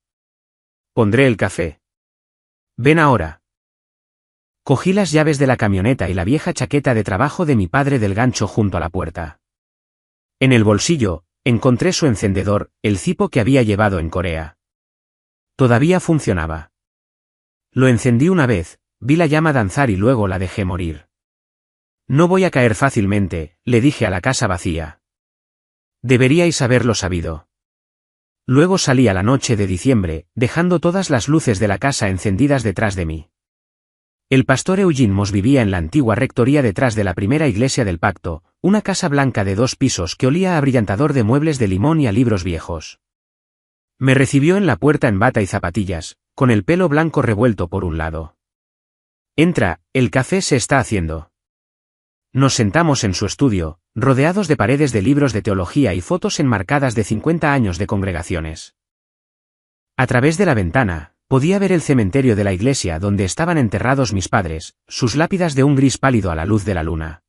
Pondré el café. Ven ahora. Cogí las llaves de la camioneta y la vieja chaqueta de trabajo de mi padre del gancho junto a la puerta. En el bolsillo, encontré su encendedor, el cipo que había llevado en Corea. Todavía funcionaba. Lo encendí una vez, vi la llama danzar y luego la dejé morir. No voy a caer fácilmente, le dije a la casa vacía. Deberíais haberlo sabido. Luego salí a la noche de diciembre, dejando todas las luces de la casa encendidas detrás de mí. El pastor Eugene Moss vivía en la antigua rectoría detrás de la primera iglesia del Pacto, una casa blanca de 2 pisos que olía a brillantador de muebles de limón y a libros viejos. Me recibió en la puerta en bata y zapatillas, con el pelo blanco revuelto por un lado. Entra, el café se está haciendo. Nos sentamos en su estudio, rodeados de paredes de libros de teología y fotos enmarcadas de 50 años de congregaciones. A través de la ventana, podía ver el cementerio de la iglesia donde estaban enterrados mis padres, sus lápidas de un gris pálido a la luz de la luna.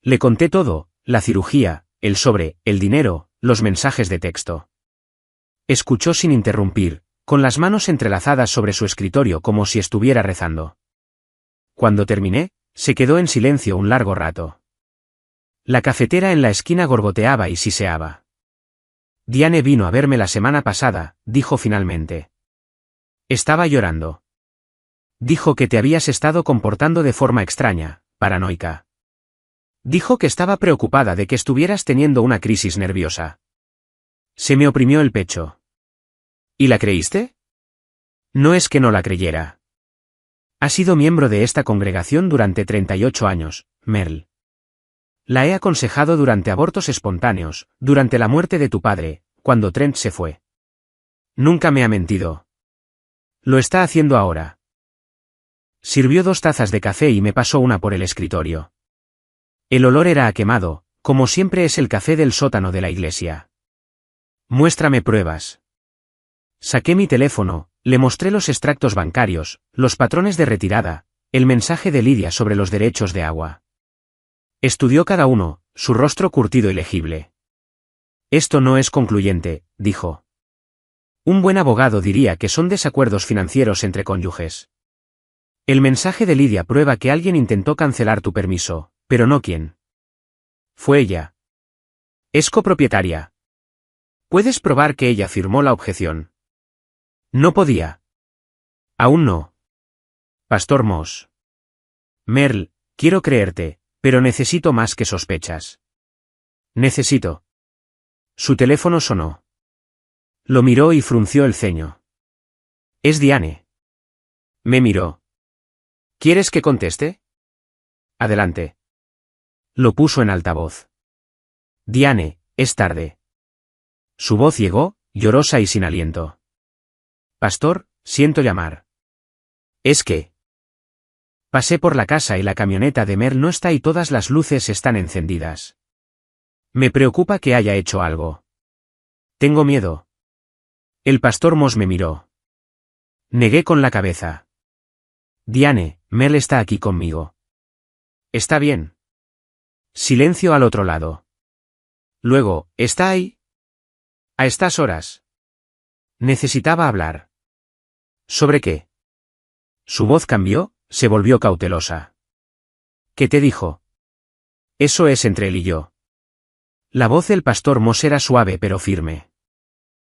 Le conté todo, la cirugía, el sobre, el dinero, los mensajes de texto. Escuchó sin interrumpir, con las manos entrelazadas sobre su escritorio como si estuviera rezando. Cuando terminé, se quedó en silencio un largo rato. La cafetera en la esquina gorgoteaba y siseaba. Diane vino a verme la semana pasada, dijo finalmente. Estaba llorando. Dijo que te habías estado comportando de forma extraña, paranoica. Dijo que estaba preocupada de que estuvieras teniendo una crisis nerviosa. Se me oprimió el pecho. ¿Y la creíste? No es que no la creyera. Ha sido miembro de esta congregación durante 38 años, Merle. La he aconsejado durante abortos espontáneos, durante la muerte de tu padre, cuando Trent se fue. Nunca me ha mentido. Lo está haciendo ahora. Sirvió 2 tazas de café y me pasó una por el escritorio. El olor era a quemado, como siempre es el café del sótano de la iglesia. Muéstrame pruebas. Saqué mi teléfono, le mostré los extractos bancarios, los patrones de retirada, el mensaje de Lidia sobre los derechos de agua. Estudió cada uno, su rostro curtido y legible. Esto no es concluyente, dijo. Un buen abogado diría que son desacuerdos financieros entre cónyuges. El mensaje de Lidia prueba que alguien intentó cancelar tu permiso, pero no quién. Fue ella. Es copropietaria. ¿Puedes probar que ella firmó la objeción? No podía. Aún no. Pastor Moss. Merle, quiero creerte, pero necesito más que sospechas. Necesito. Su teléfono sonó. Lo miró y frunció el ceño. Es Diane. Me miró. ¿Quieres que conteste? Adelante. Lo puso en altavoz. Diane, es tarde. Su voz llegó, llorosa y sin aliento. Pastor, siento llamar. ¿Es que? Pasé por la casa y la camioneta de Merle no está y todas las luces están encendidas. Me preocupa que haya hecho algo. Tengo miedo. El pastor Moss me miró. Negué con la cabeza. Diane, Merle está aquí conmigo. Está bien. Silencio al otro lado. Luego, ¿está ahí? A estas horas. Necesitaba hablar. ¿Sobre qué? Su voz cambió, se volvió cautelosa. ¿Qué te dijo? Eso es entre él y yo. La voz del pastor Moss era suave pero firme.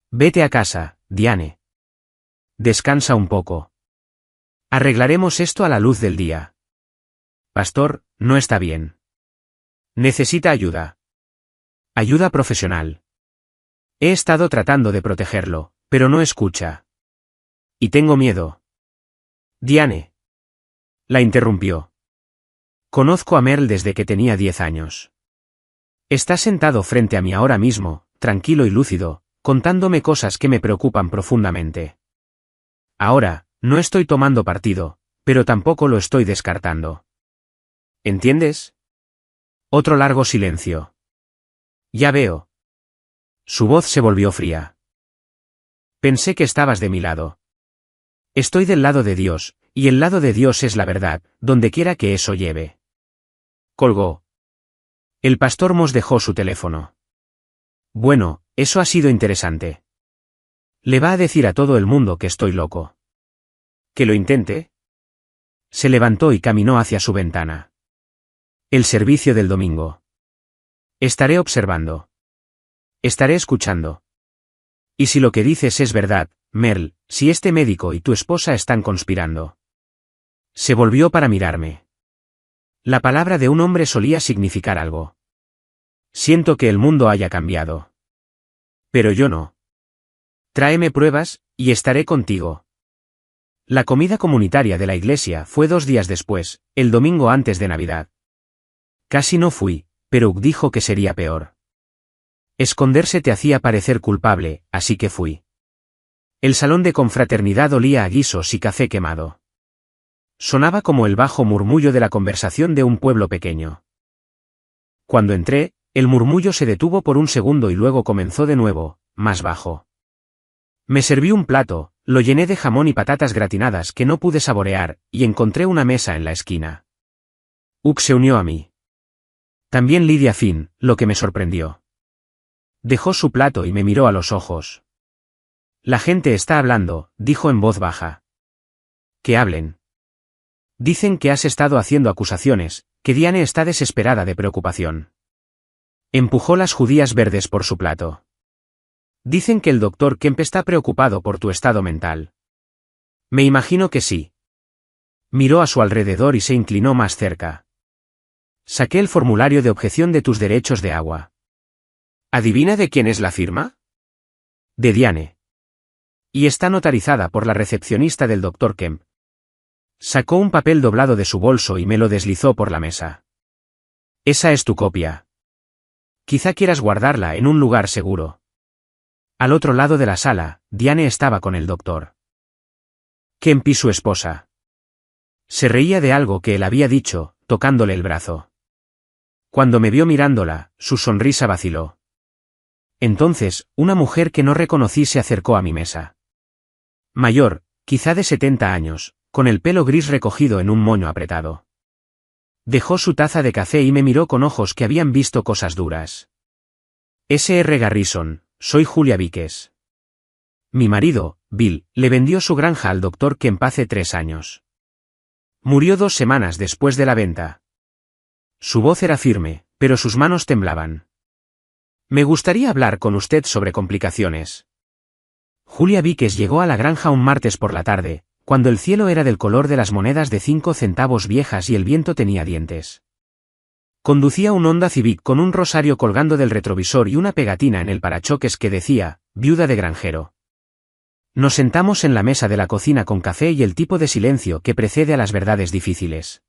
Vete a casa, Diane. Descansa un poco. Arreglaremos esto a la luz del día. Pastor, no está bien. Necesita ayuda. Ayuda profesional. He estado tratando de protegerlo, pero no escucha. Y tengo miedo. Diane. La interrumpió. Conozco a Merle desde que tenía 10 años. Está sentado frente a mí ahora mismo, tranquilo y lúcido, contándome cosas que me preocupan profundamente. Ahora, no estoy tomando partido, pero tampoco lo estoy descartando. ¿Entiendes? Otro largo silencio. Ya veo. Su voz se volvió fría. Pensé que estabas de mi lado. Estoy del lado de Dios, y el lado de Dios es la verdad, donde quiera que eso lleve. Colgó. El pastor Moss dejó su teléfono. Bueno, eso ha sido interesante. Le va a decir a todo el mundo que estoy loco. ¿Que lo intente? Se levantó y caminó hacia su ventana. El servicio del domingo. Estaré observando. Estaré escuchando. Y si lo que dices es verdad, Merle, si este médico y tu esposa están conspirando. Se volvió para mirarme. La palabra de un hombre solía significar algo. Siento que el mundo haya cambiado. Pero yo no. Tráeme pruebas, y estaré contigo. La comida comunitaria de la iglesia fue 2 días después, el domingo antes de Navidad. Casi no fui, pero Hugh dijo que sería peor. Esconderse te hacía parecer culpable, así que fui. El salón de confraternidad olía a guisos y café quemado. Sonaba como el bajo murmullo de la conversación de un pueblo pequeño. Cuando entré, el murmullo se detuvo por un segundo y luego comenzó de nuevo, más bajo. Me serví un plato, lo llené de jamón y patatas gratinadas que no pude saborear, y encontré una mesa en la esquina. Hugh se unió a mí. También Lydia Finn, lo que me sorprendió. Dejó su plato y me miró a los ojos. La gente está hablando, dijo en voz baja. Que hablen. Dicen que has estado haciendo acusaciones, que Diane está desesperada de preocupación. Empujó las judías verdes por su plato. Dicen que el doctor Kemp está preocupado por tu estado mental. Me imagino que sí. Miró a su alrededor y se inclinó más cerca. Saqué el formulario de objeción de tus derechos de agua. ¿Adivina de quién es la firma? De Diane. Y está notarizada por la recepcionista del doctor Kemp. Sacó un papel doblado de su bolso y me lo deslizó por la mesa. Esa es tu copia. Quizá quieras guardarla en un lugar seguro. Al otro lado de la sala, Diane estaba con el doctor Kemp y su esposa. Se reía de algo que él había dicho, tocándole el brazo. Cuando me vio mirándola, su sonrisa vaciló. Entonces, una mujer que no reconocí se acercó a mi mesa. Mayor, quizá de 70 años, con el pelo gris recogido en un moño apretado. Dejó su taza de café y me miró con ojos que habían visto cosas duras. S.R. Garrison, soy Julia Víquez. Mi marido, Bill, le vendió su granja al doctor Kemp hace 3 años. Murió 2 semanas después de la venta. Su voz era firme, pero sus manos temblaban. Me gustaría hablar con usted sobre complicaciones. Julia Víquez llegó a la granja un martes por la tarde, cuando el cielo era del color de las monedas de 5 centavos viejas y el viento tenía dientes. Conducía un Honda Civic con un rosario colgando del retrovisor y una pegatina en el parachoques que decía, viuda de granjero. Nos sentamos en la mesa de la cocina con café y el tipo de silencio que precede a las verdades difíciles.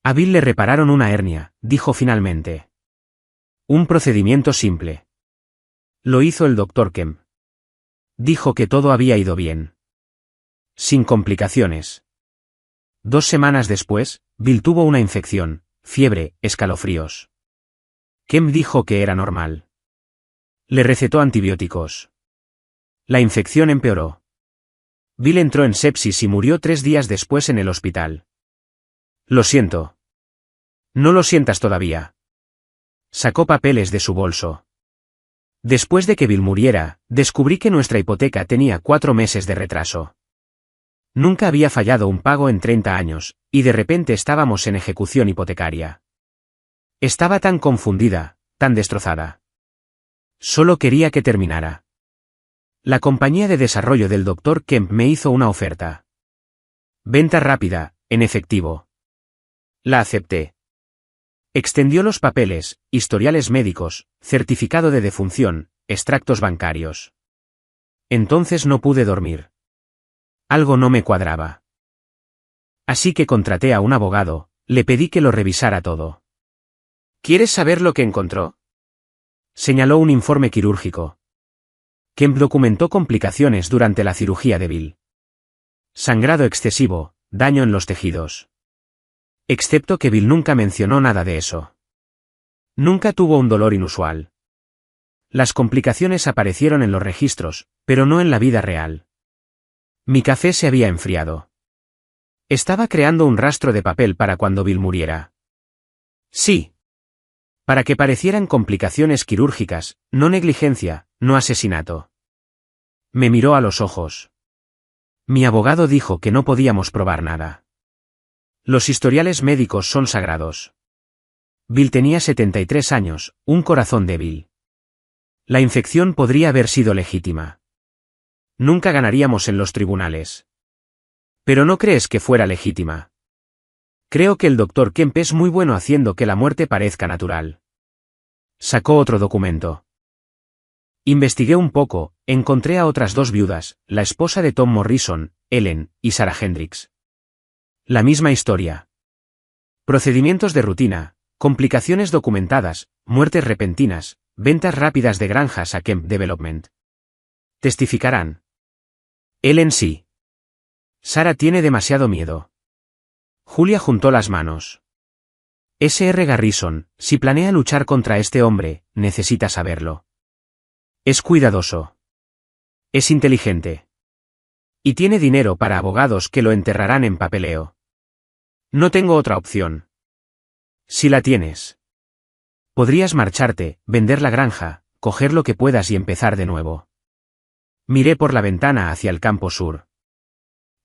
A Bill le repararon una hernia, dijo finalmente. Un procedimiento simple. Lo hizo el doctor Kemp. Dijo que todo había ido bien. Sin complicaciones. 2 semanas después, Bill tuvo una infección, fiebre, escalofríos. Kemp dijo que era normal. Le recetó antibióticos. La infección empeoró. Bill entró en sepsis y murió 3 días después en el hospital. Lo siento. No lo sientas todavía. Sacó papeles de su bolso. Después de que Bill muriera, descubrí que nuestra hipoteca tenía 4 meses de retraso. Nunca había fallado un pago en 30 años, y de repente estábamos en ejecución hipotecaria. Estaba tan confundida, tan destrozada. Solo quería que terminara. La compañía de desarrollo del Dr. Kemp me hizo una oferta. Venta rápida, en efectivo. La acepté. Extendió los papeles, historiales médicos, certificado de defunción, extractos bancarios. Entonces no pude dormir. Algo no me cuadraba. Así que contraté a un abogado, le pedí que lo revisara todo. ¿Quieres saber lo que encontró? Señaló un informe quirúrgico. Kemp documentó complicaciones durante la cirugía de Bill. Sangrado excesivo, daño en los tejidos. Excepto que Bill nunca mencionó nada de eso. Nunca tuvo un dolor inusual. Las complicaciones aparecieron en los registros, pero no en la vida real. Mi café se había enfriado. Estaba creando un rastro de papel para cuando Bill muriera. Sí. Para que parecieran complicaciones quirúrgicas, no negligencia, no asesinato. Me miró a los ojos. Mi abogado dijo que no podíamos probar nada. Los historiales médicos son sagrados. Bill tenía 73 años, un corazón débil. La infección podría haber sido legítima. Nunca ganaríamos en los tribunales. Pero no crees que fuera legítima. Creo que el Dr. Kemp es muy bueno haciendo que la muerte parezca natural. Sacó otro documento. Investigué un poco, encontré a otras dos viudas, la esposa de Tom Morrison, Ellen, y Sarah Hendricks. La misma historia. Procedimientos de rutina, complicaciones documentadas, muertes repentinas, ventas rápidas de granjas a Kemp Development. Testificarán. Ellen sí. Sarah tiene demasiado miedo. Julia juntó las manos. S.R. Garrison, si planea luchar contra este hombre, necesita saberlo. Es cuidadoso. Es inteligente. Y tiene dinero para abogados que lo enterrarán en papeleo. No tengo otra opción. Si la tienes. Podrías marcharte, vender la granja, coger lo que puedas y empezar de nuevo. Miré por la ventana hacia el campo sur.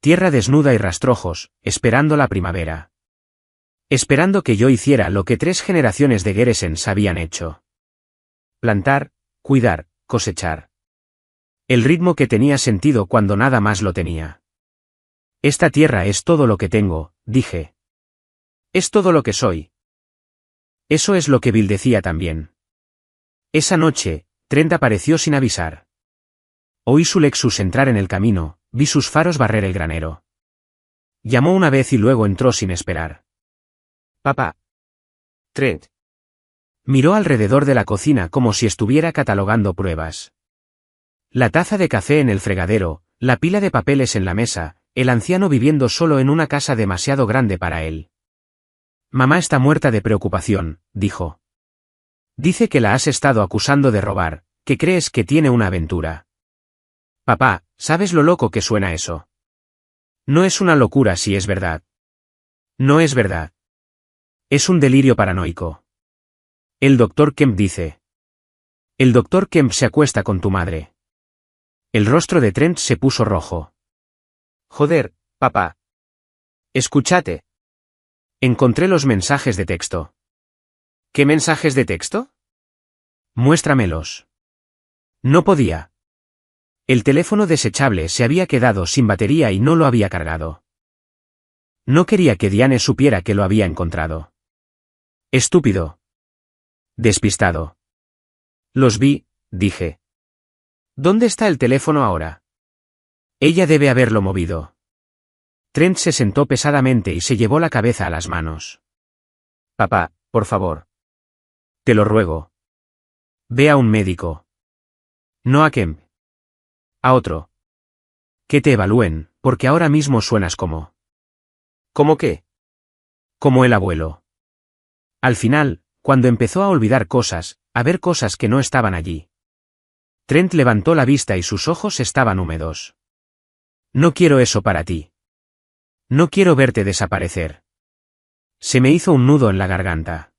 Tierra desnuda y rastrojos, esperando la primavera. Esperando que yo hiciera lo que 3 generaciones de Geresens habían hecho. Plantar, cuidar, cosechar. El ritmo que tenía sentido cuando nada más lo tenía. Esta tierra es todo lo que tengo, dije. Es todo lo que soy. Eso es lo que Bill decía también. Esa noche, Trent apareció sin avisar. Oí su Lexus entrar en el camino, vi sus faros barrer el granero. Llamó una vez y luego entró sin esperar. Papá. Trent. Miró alrededor de la cocina como si estuviera catalogando pruebas. La taza de café en el fregadero, la pila de papeles en la mesa, el anciano viviendo solo en una casa demasiado grande para él. Mamá está muerta de preocupación, dijo. Dice que la has estado acusando de robar, que crees que tiene una aventura. Papá, ¿sabes lo loco que suena eso? No es una locura si es verdad. No es verdad. Es un delirio paranoico. El Dr. Kemp dice. El Dr. Kemp se acuesta con tu madre. El rostro de Trent se puso rojo. Joder, papá. Escúchate. Encontré los mensajes de texto. ¿Qué mensajes de texto? Muéstramelos. No podía. El teléfono desechable se había quedado sin batería y no lo había cargado. No quería que Diane supiera que lo había encontrado. Estúpido. Despistado. Los vi, dije. ¿Dónde está el teléfono ahora? Ella debe haberlo movido. Trent se sentó pesadamente y se llevó la cabeza a las manos. Papá, por favor. Te lo ruego. Ve a un médico. No a Kemp. A otro. Que te evalúen, porque ahora mismo suenas como... ¿Cómo qué? Como el abuelo. Al final, cuando empezó a olvidar cosas, a ver cosas que no estaban allí. Trent levantó la vista y sus ojos estaban húmedos. No quiero eso para ti. No quiero verte desaparecer. Se me hizo un nudo en la garganta.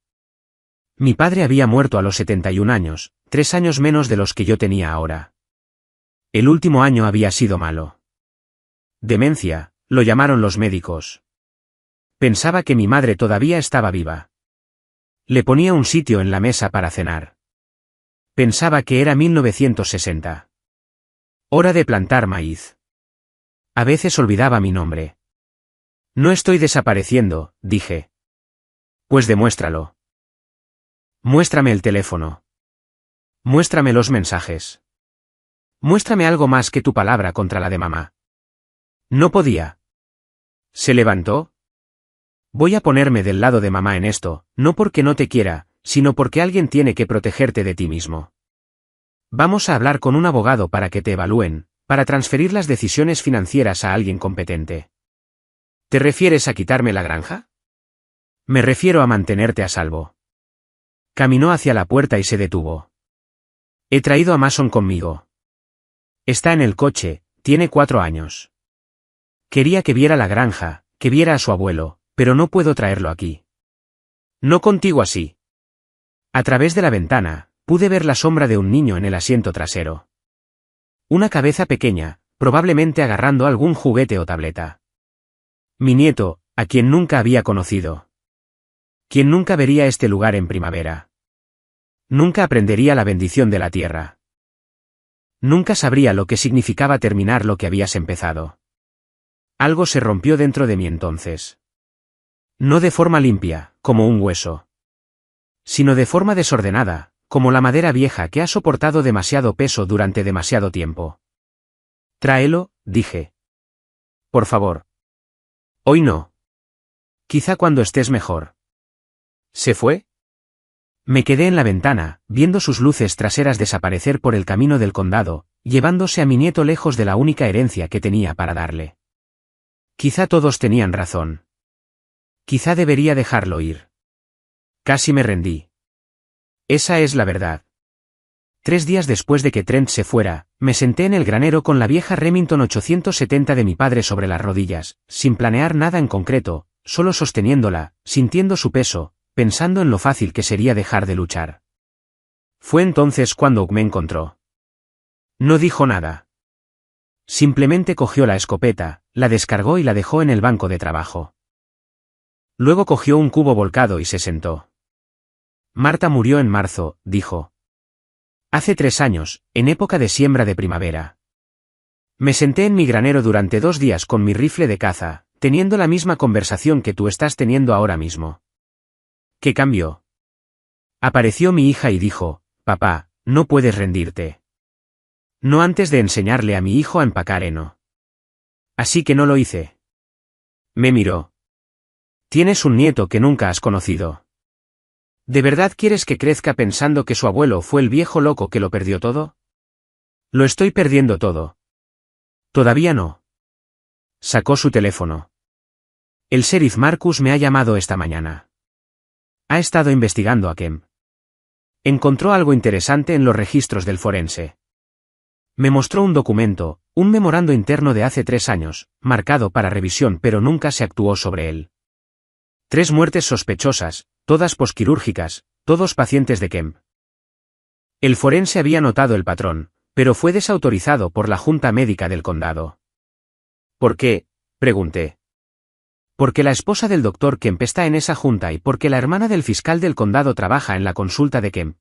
Mi padre había muerto a los 71 años, 3 años menos de los que yo tenía ahora. El último año había sido malo. Demencia, Lo llamaron los médicos. Pensaba que mi madre todavía estaba viva. Le ponía un sitio en la mesa para cenar. Pensaba que era 1960. Hora de plantar maíz. A veces olvidaba mi nombre. No estoy desapareciendo, dije. Pues demuéstralo. Muéstrame el teléfono. Muéstrame los mensajes. Muéstrame algo más que tu palabra contra la de mamá. No podía. Se levantó. Voy a ponerme del lado de mamá en esto, no porque no te quiera, sino porque alguien tiene que protegerte de ti mismo. Vamos a hablar con un abogado para que te evalúen, para transferir las decisiones financieras a alguien competente. ¿Te refieres a quitarme la granja? Me refiero a mantenerte a salvo. Caminó hacia la puerta y se detuvo. He traído a Mason conmigo. Está en el coche, tiene 4 años. Quería que viera la granja, que viera a su abuelo, pero no puedo traerlo aquí. No contigo así. A través de la ventana, pude ver la sombra de un niño en el asiento trasero. Una cabeza pequeña, probablemente agarrando algún juguete o tableta. Mi nieto, a quien nunca había conocido. Quien nunca vería este lugar en primavera. Nunca aprendería la bendición de la tierra. Nunca sabría lo que significaba terminar lo que habías empezado. Algo se rompió dentro de mí entonces. No de forma limpia, como un hueso. Sino de forma desordenada, como la madera vieja que ha soportado demasiado peso durante demasiado tiempo. Tráelo, dije. Por favor. Hoy no. Quizá cuando estés mejor. ¿Se fue? Me quedé en la ventana, viendo sus luces traseras desaparecer por el camino del condado, llevándose a mi nieto lejos de la única herencia que tenía para darle. Quizá todos tenían razón. Quizá debería dejarlo ir. Casi me rendí. Esa es la verdad. 3 días después de que Trent se fuera, me senté en el granero con la vieja Remington 870 de mi padre sobre las rodillas, sin planear nada en concreto, solo sosteniéndola, sintiendo su peso, pensando en lo fácil que sería dejar de luchar. Fue entonces cuando Hugh me encontró. No dijo nada. Simplemente cogió la escopeta, la descargó y la dejó en el banco de trabajo. Luego cogió un cubo volcado y se sentó. Marta murió en marzo, dijo. Hace 3 años, en época de siembra de primavera. Me senté en mi granero durante 2 días con mi rifle de caza, teniendo la misma conversación que tú estás teniendo ahora mismo. ¿Qué cambió? Apareció mi hija y dijo, papá, no puedes rendirte. No antes de enseñarle a mi hijo a empacar heno. Así que no lo hice. Me miró. Tienes un nieto que nunca has conocido. ¿De verdad quieres que crezca pensando que su abuelo fue el viejo loco que lo perdió todo? Lo estoy perdiendo todo. Todavía no. Sacó su teléfono. El sheriff Marcus me ha llamado esta mañana. Ha estado investigando a Kemp. Encontró algo interesante en los registros del forense. Me mostró un documento, un memorando interno de hace 3 años, marcado para revisión pero nunca se actuó sobre él. 3 muertes sospechosas, todas posquirúrgicas, todos pacientes de Kemp. El forense había notado el patrón, pero fue desautorizado por la Junta Médica del Condado. ¿Por qué?, pregunté. Porque la esposa del doctor Kemp está en esa junta y porque la hermana del fiscal del condado trabaja en la consulta de Kemp.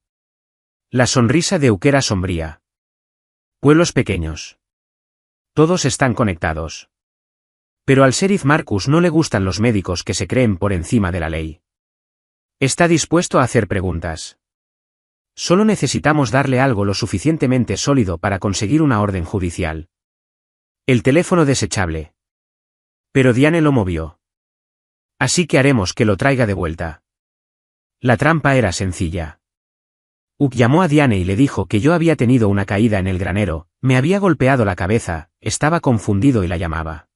La sonrisa de Hugh era sombría. Pueblos pequeños. Todos están conectados. Pero al sheriff Marcus no le gustan los médicos que se creen por encima de la ley. Está dispuesto a hacer preguntas. Solo necesitamos darle algo lo suficientemente sólido para conseguir una orden judicial. El teléfono desechable. Pero Diane lo movió. Así que haremos que lo traiga de vuelta. La trampa era sencilla. Hugh llamó a Diane y le dijo que yo había tenido una caída en el granero, me había golpeado la cabeza, estaba confundido y la llamaba.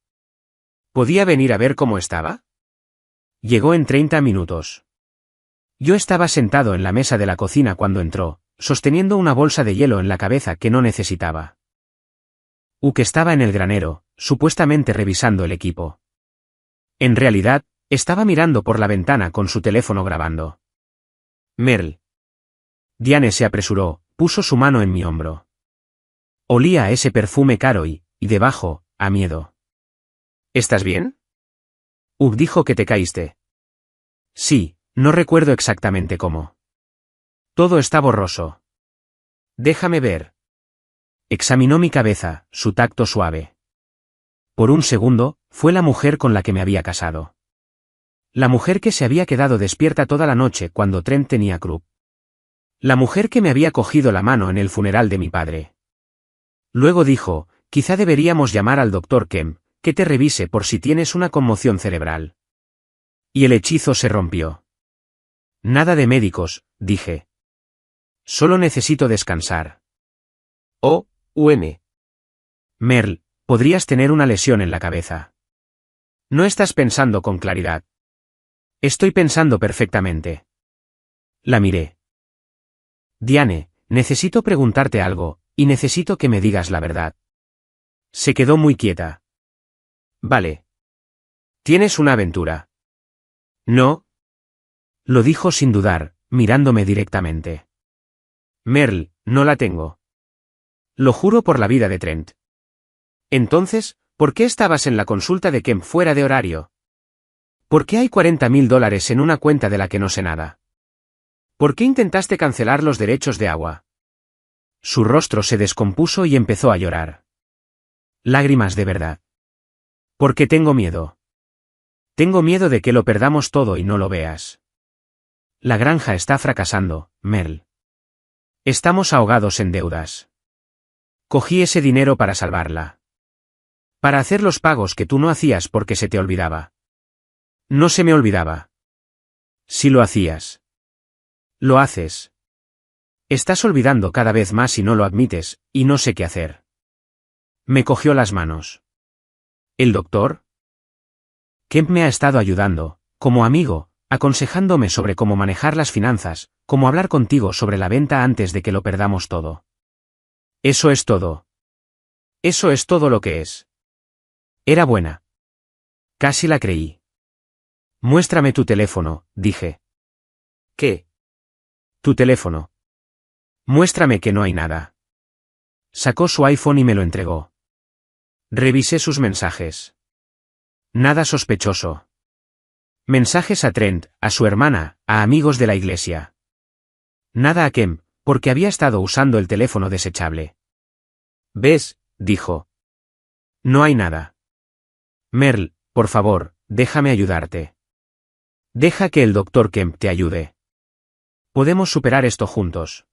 ¿Podía venir a ver cómo estaba? Llegó en 30 minutos. Yo estaba sentado en la mesa de la cocina cuando entró, sosteniendo una bolsa de hielo en la cabeza que no necesitaba. Hugh estaba en el granero, supuestamente revisando el equipo. En realidad, estaba mirando por la ventana con su teléfono grabando. Merle. Diane se apresuró, puso su mano en mi hombro. Olía a ese perfume caro y debajo, a miedo. ¿Estás bien? Dijo que te caíste. Sí, no recuerdo exactamente cómo. Todo está borroso. Déjame ver. Examinó mi cabeza, su tacto suave. Por un segundo, fue la mujer con la que me había casado. La mujer que se había quedado despierta toda la noche cuando Trent tenía croup. La mujer que me había cogido la mano en el funeral de mi padre. Luego dijo, quizá deberíamos llamar al doctor Kemp, que te revise por si tienes una conmoción cerebral. Y el hechizo se rompió. Nada de médicos, dije. Solo necesito descansar. Merle, podrías tener una lesión en la cabeza. No estás pensando con claridad. Estoy pensando perfectamente. La miré. Diane, necesito preguntarte algo, y necesito que me digas la verdad. Se quedó muy quieta. Vale. ¿Tienes una aventura? No. Lo dijo sin dudar, mirándome directamente. Merle, no la tengo. Lo juro por la vida de Trent. Entonces, ¿por qué estabas en la consulta de Kemp fuera de horario? ¿Por qué hay $40,000 en una cuenta de la que no sé nada? ¿Por qué intentaste cancelar los derechos de agua? Su rostro se descompuso y empezó a llorar. Lágrimas de verdad. Porque tengo miedo. Tengo miedo de que lo perdamos todo y no lo veas. La granja está fracasando, Merle. Estamos ahogados en deudas. Cogí ese dinero para salvarla. Para hacer los pagos que tú no hacías porque se te olvidaba. No se me olvidaba. Si lo hacías. Lo haces. Estás olvidando cada vez más y no lo admites, y no sé qué hacer. Me cogió las manos. ¿El doctor? Kemp me ha estado ayudando, como amigo, aconsejándome sobre cómo manejar las finanzas, cómo hablar contigo sobre la venta antes de que lo perdamos todo. Eso es todo. Eso es todo lo que es. Era buena. Casi la creí. Muéstrame tu teléfono, dije. ¿Qué? Tu teléfono. Muéstrame que no hay nada. Sacó su iPhone y me lo entregó. Revisé sus mensajes. Nada sospechoso. Mensajes a Trent, a su hermana, a amigos de la iglesia. Nada a Kemp, porque había estado usando el teléfono desechable. ¿Ves?, dijo. No hay nada. Merle, por favor, déjame ayudarte. Deja que el doctor Kemp te ayude. Podemos superar esto juntos.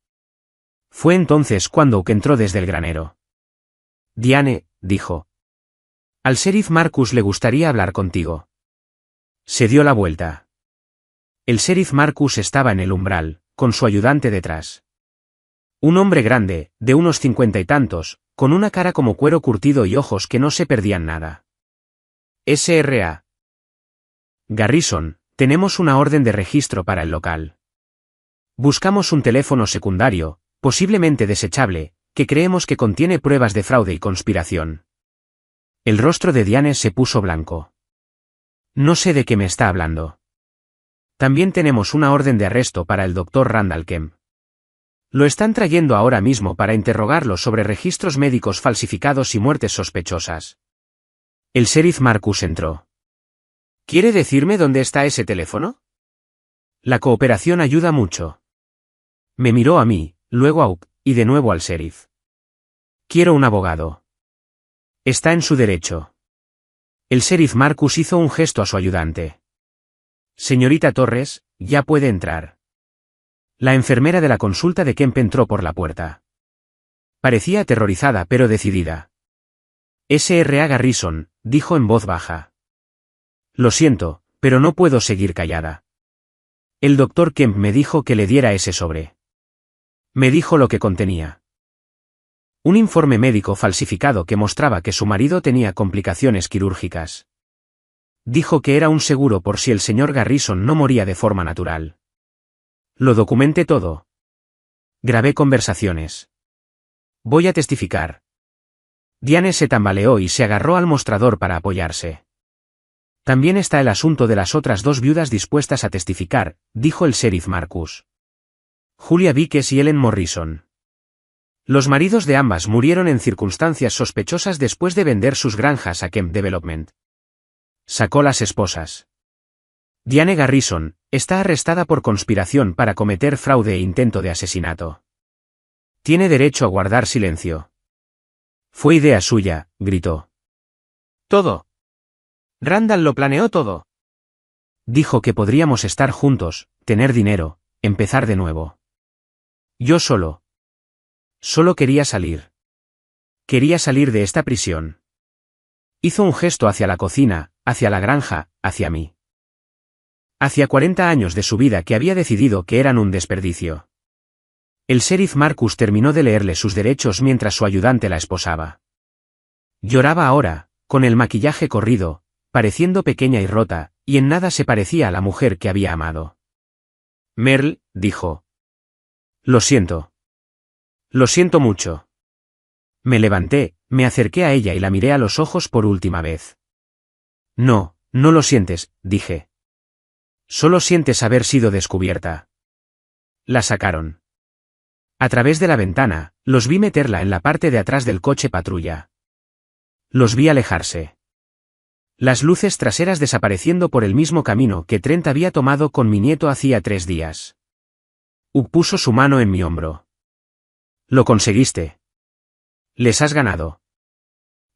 Fue entonces cuando Oak entró desde el granero. Diane, dijo. Al sheriff Marcus le gustaría hablar contigo. Se dio la vuelta. El sheriff Marcus estaba en el umbral, con su ayudante detrás. Un hombre grande, de unos 50 y tantos, con una cara como cuero curtido y ojos que no se perdían nada. S.R.A. Garrison, tenemos una orden de registro para el local. Buscamos un teléfono secundario, posiblemente desechable, que creemos que contiene pruebas de fraude y conspiración. El rostro de Diane se puso blanco. No sé de qué me está hablando. También tenemos una orden de arresto para el Dr. Randall Kemp. Lo están trayendo ahora mismo para interrogarlo sobre registros médicos falsificados y muertes sospechosas. El sheriff Marcus entró. ¿Quiere decirme dónde está ese teléfono? La cooperación ayuda mucho. Me miró a mí, luego a Oak, y de nuevo al sheriff. Quiero un abogado. Está en su derecho. El sheriff Marcus hizo un gesto a su ayudante. Señorita Torres, ya puede entrar. La enfermera de la consulta de Kemp entró por la puerta. Parecía aterrorizada pero decidida. S.R.A. Garrison, dijo en voz baja. Lo siento, pero no puedo seguir callada. El doctor Kemp me dijo que le diera ese sobre. Me dijo lo que contenía. Un informe médico falsificado que mostraba que su marido tenía complicaciones quirúrgicas. Dijo que era un seguro por si el señor Garrison no moría de forma natural. Lo documenté todo. Grabé conversaciones. Voy a testificar. Diane se tambaleó y se agarró al mostrador para apoyarse. También está el asunto de las otras dos viudas dispuestas a testificar, dijo el sheriff Marcus. Julia Víquez y Ellen Morrison. Los maridos de ambas murieron en circunstancias sospechosas después de vender sus granjas a Kemp Development. Sacó las esposas. Diane Garrison está arrestada por conspiración para cometer fraude e intento de asesinato. Tiene derecho a guardar silencio. Fue idea suya, gritó. Todo. Randall lo planeó todo. Dijo que podríamos estar juntos, tener dinero, empezar de nuevo. Yo solo. Solo quería salir. Quería salir de esta prisión. Hizo un gesto hacia la cocina, hacia la granja, hacia mí. Hacía 40 años de su vida que había decidido que eran un desperdicio. El sheriff Marcus terminó de leerle sus derechos mientras su ayudante la esposaba. Lloraba ahora, con el maquillaje corrido, pareciendo pequeña y rota, y en nada se parecía a la mujer que había amado. Merle, dijo. Lo siento. Lo siento mucho. Me levanté, me acerqué a ella y la miré a los ojos por última vez. No, no lo sientes, dije. Solo sientes haber sido descubierta. La sacaron. A través de la ventana, los vi meterla en la parte de atrás del coche patrulla. Los vi alejarse. Las luces traseras desapareciendo por el mismo camino que Trent había tomado con mi nieto hacía 3 días. Hugh puso su mano en mi hombro. Lo conseguiste. Les has ganado.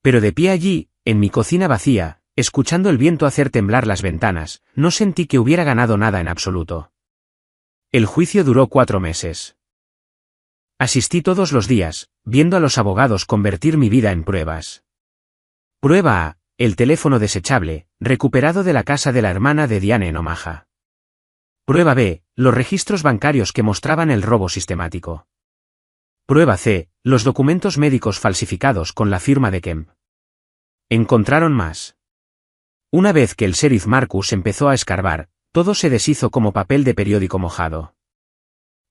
Pero de pie allí, en mi cocina vacía, escuchando el viento hacer temblar las ventanas, no sentí que hubiera ganado nada en absoluto. El juicio duró 4 meses. Asistí todos los días, viendo a los abogados convertir mi vida en pruebas. Prueba A, el teléfono desechable, recuperado de la casa de la hermana de Diane en Omaha. Prueba B, los registros bancarios que mostraban el robo sistemático. Prueba C, los documentos médicos falsificados con la firma de Kemp. Encontraron más. Una vez que el sheriff Marcus empezó a escarbar, todo se deshizo como papel de periódico mojado.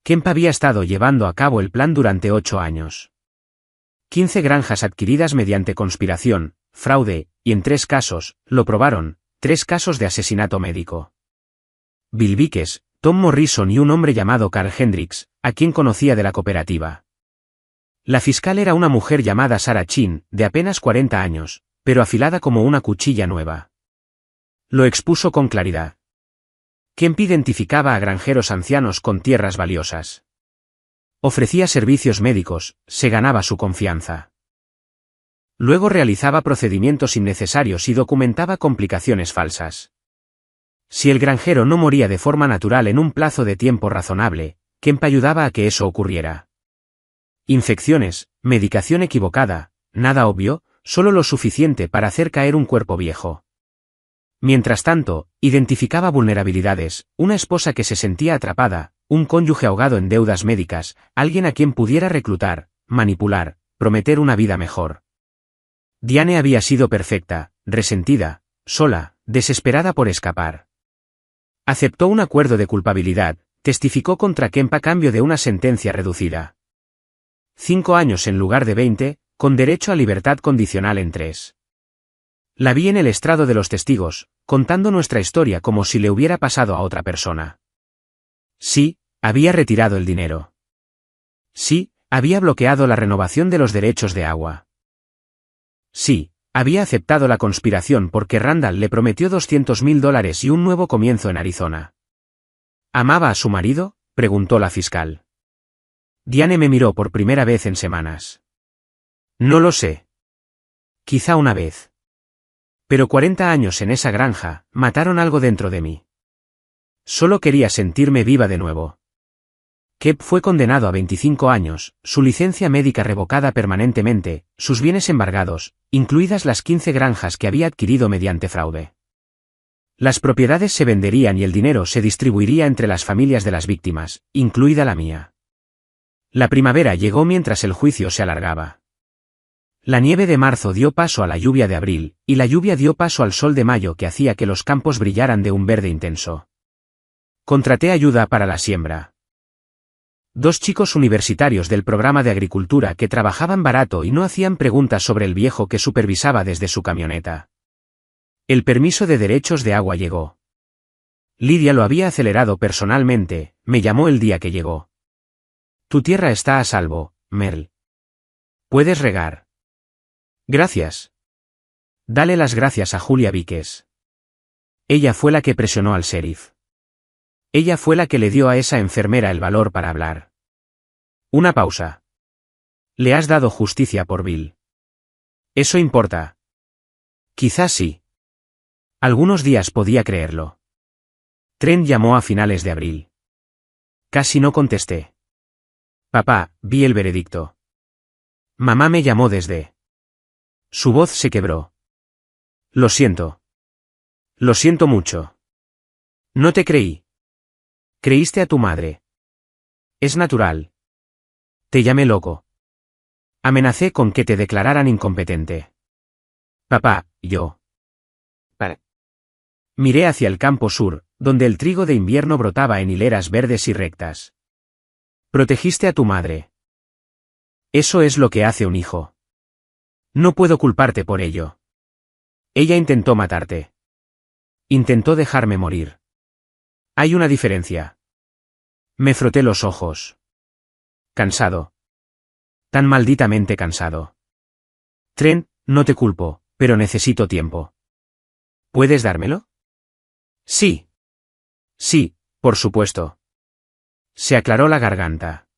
Kemp había estado llevando a cabo el plan durante 8 años. 15 granjas adquiridas mediante conspiración, fraude, y en 3 casos, lo probaron, 3 casos de asesinato médico. Bill Vickes, Tom Morrison y un hombre llamado Carl Hendricks, a quien conocía de la cooperativa. La fiscal era una mujer llamada Sarah Chin, de apenas 40 años, pero afilada como una cuchilla nueva. Lo expuso con claridad. Kemp identificaba a granjeros ancianos con tierras valiosas. Ofrecía servicios médicos, se ganaba su confianza. Luego realizaba procedimientos innecesarios y documentaba complicaciones falsas. Si el granjero no moría de forma natural en un plazo de tiempo razonable, Kemp ayudaba a que eso ocurriera. Infecciones, medicación equivocada, nada obvio, solo lo suficiente para hacer caer un cuerpo viejo. Mientras tanto, identificaba vulnerabilidades, una esposa que se sentía atrapada, un cónyuge ahogado en deudas médicas, alguien a quien pudiera reclutar, manipular, prometer una vida mejor. Diane había sido perfecta, resentida, sola, desesperada por escapar. Aceptó un acuerdo de culpabilidad, testificó contra Kemp a cambio de una sentencia reducida. 5 años en lugar de 20, con derecho a libertad condicional en 3. La vi en el estrado de los testigos, contando nuestra historia como si le hubiera pasado a otra persona. Sí, había retirado el dinero. Sí, había bloqueado la renovación de los derechos de agua. Sí, había aceptado la conspiración porque Randall le prometió $200,000 y un nuevo comienzo en Arizona. ¿Amaba a su marido?, preguntó la fiscal. Diane me miró por primera vez en semanas. No lo sé. Quizá una vez. Pero 40 años en esa granja, mataron algo dentro de mí. Solo quería sentirme viva de nuevo. Kemp fue condenado a 25 años, su licencia médica revocada permanentemente, sus bienes embargados, incluidas las 15 granjas que había adquirido mediante fraude. Las propiedades se venderían y el dinero se distribuiría entre las familias de las víctimas, incluida la mía. La primavera llegó mientras el juicio se alargaba. La nieve de marzo dio paso a la lluvia de abril, y la lluvia dio paso al sol de mayo que hacía que los campos brillaran de un verde intenso. Contraté ayuda para la siembra. 2 chicos universitarios del programa de agricultura que trabajaban barato y no hacían preguntas sobre el viejo que supervisaba desde su camioneta. El permiso de derechos de agua llegó. Lidia lo había acelerado personalmente, me llamó el día que llegó. Tu tierra está a salvo, Merle. Puedes regar. Gracias. Dale las gracias a Julia Vickes. Ella fue la que presionó al sheriff. Ella fue la que le dio a esa enfermera el valor para hablar. Una pausa. Le has dado justicia por Bill. ¿Eso importa? Quizás sí. Algunos días podía creerlo. Trent llamó a finales de abril. Casi no contesté. Papá, vi el veredicto. Mamá me llamó desde. Su voz se quebró. Lo siento. Lo siento mucho. No te creí. Creíste a tu madre. Es natural. Te llamé loco. Amenacé con que te declararan incompetente. Papá, yo. Miré hacia el campo sur, donde el trigo de invierno brotaba en hileras verdes y rectas. Protegiste a tu madre. Eso es lo que hace un hijo. No puedo culparte por ello. Ella intentó matarte. Intentó dejarme morir. Hay una diferencia. Me froté los ojos. Cansado. Tan malditamente cansado. Trent, no te culpo, pero necesito tiempo. ¿Puedes dármelo? Sí. Sí, por supuesto. Se aclaró la garganta.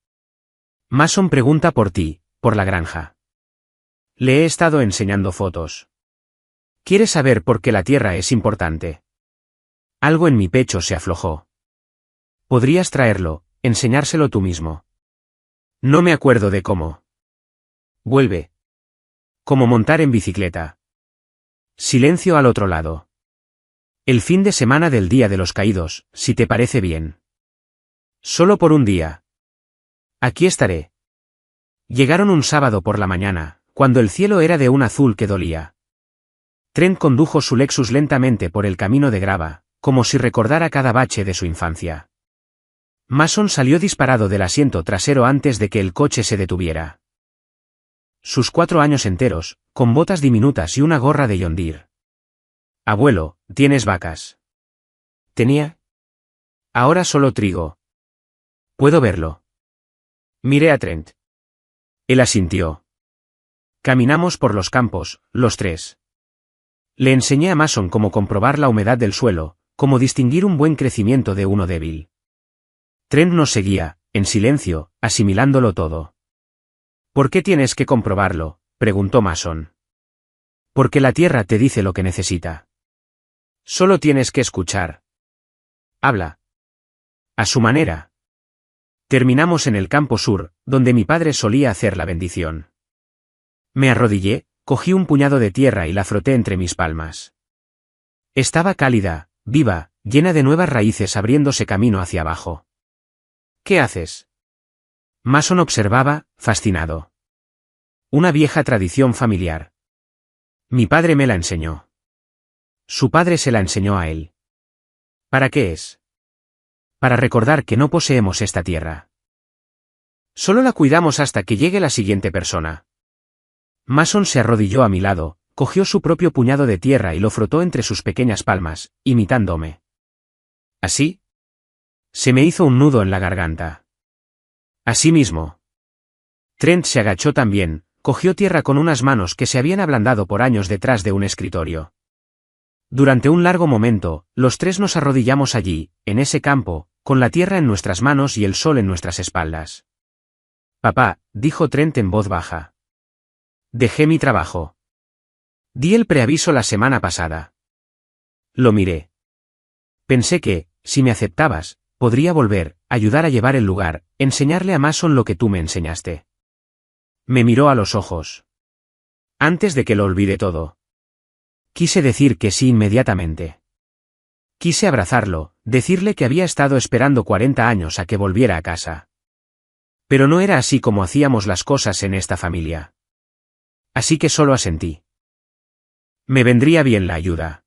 Mason pregunta por ti, por la granja. Le he estado enseñando fotos. Quiere saber por qué la tierra es importante. Algo en mi pecho se aflojó. Podrías traerlo, enseñárselo tú mismo. No me acuerdo de cómo. Vuelve. Como montar en bicicleta. Silencio al otro lado. El fin de semana del Día de los Caídos, si te parece bien. Solo por un día. Aquí estaré. Llegaron un sábado por la mañana, cuando el cielo era de un azul que dolía. Trent condujo su Lexus lentamente por el camino de grava, como si recordara cada bache de su infancia. Mason salió disparado del asiento trasero antes de que el coche se detuviera. Sus 4 años enteros, con botas diminutas y una gorra de John Deere. Abuelo, ¿tienes vacas? ¿Tenía? Ahora solo trigo. ¿Puedo verlo? Miré a Trent. Él asintió. Caminamos por los campos, los tres. Le enseñé a Mason cómo comprobar la humedad del suelo, cómo distinguir un buen crecimiento de uno débil. Trent nos seguía, en silencio, asimilándolo todo. ¿Por qué tienes que comprobarlo?, preguntó Mason. Porque la tierra te dice lo que necesita. Solo tienes que escuchar. Habla. A su manera. Terminamos en el campo sur, donde mi padre solía hacer la bendición. Me arrodillé, cogí un puñado de tierra y la froté entre mis palmas. Estaba cálida, viva, llena de nuevas raíces abriéndose camino hacia abajo. ¿Qué haces? Mason observaba, fascinado. Una vieja tradición familiar. Mi padre me la enseñó. Su padre se la enseñó a él. ¿Para qué es? Para recordar que no poseemos esta tierra. Solo la cuidamos hasta que llegue la siguiente persona. Mason se arrodilló a mi lado, cogió su propio puñado de tierra y lo frotó entre sus pequeñas palmas, imitándome. ¿Así? Se me hizo un nudo en la garganta. Así mismo. Trent se agachó también, cogió tierra con unas manos que se habían ablandado por años detrás de un escritorio. Durante un largo momento, los tres nos arrodillamos allí, en ese campo, con la tierra en nuestras manos y el sol en nuestras espaldas. Papá, dijo Trent en voz baja. Dejé mi trabajo. Di el preaviso la semana pasada. Lo miré. Pensé que, si me aceptabas, podría volver, ayudar a llevar el lugar, enseñarle a Mason lo que tú me enseñaste. Me miró a los ojos. Antes de que lo olvide todo. Quise decir que sí inmediatamente. Quise abrazarlo, decirle que había estado esperando 40 años a que volviera a casa. Pero no era así como hacíamos las cosas en esta familia. Así que solo asentí. Me vendría bien la ayuda.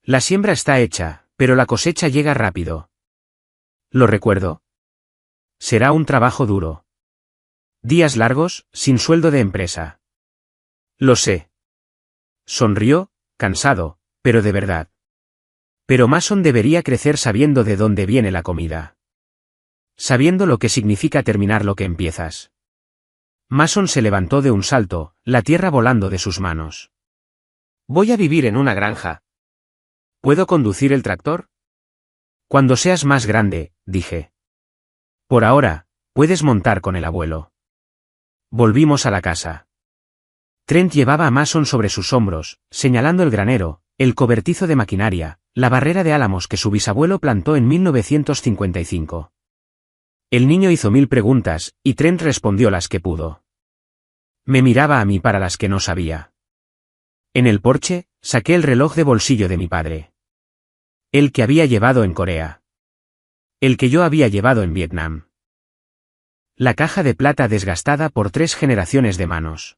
La siembra está hecha, pero la cosecha llega rápido. ¿Lo recuerdo? Será un trabajo duro. Días largos, sin sueldo de empresa. Lo sé. Sonrió, cansado, pero de verdad. Pero Mason debería crecer sabiendo de dónde viene la comida. Sabiendo lo que significa terminar lo que empiezas. Mason se levantó de un salto, la tierra volando de sus manos. Voy a vivir en una granja. ¿Puedo conducir el tractor? Cuando seas más grande, dije. Por ahora, puedes montar con el abuelo. Volvimos a la casa. Trent llevaba a Mason sobre sus hombros, señalando el granero, el cobertizo de maquinaria, la barrera de álamos que su bisabuelo plantó en 1955. El niño hizo 1000 preguntas, y Trent respondió las que pudo. Me miraba a mí para las que no sabía. En el porche, saqué el reloj de bolsillo de mi padre. El que había llevado en Corea. El que yo había llevado en Vietnam. La caja de plata desgastada por 3 generaciones de manos.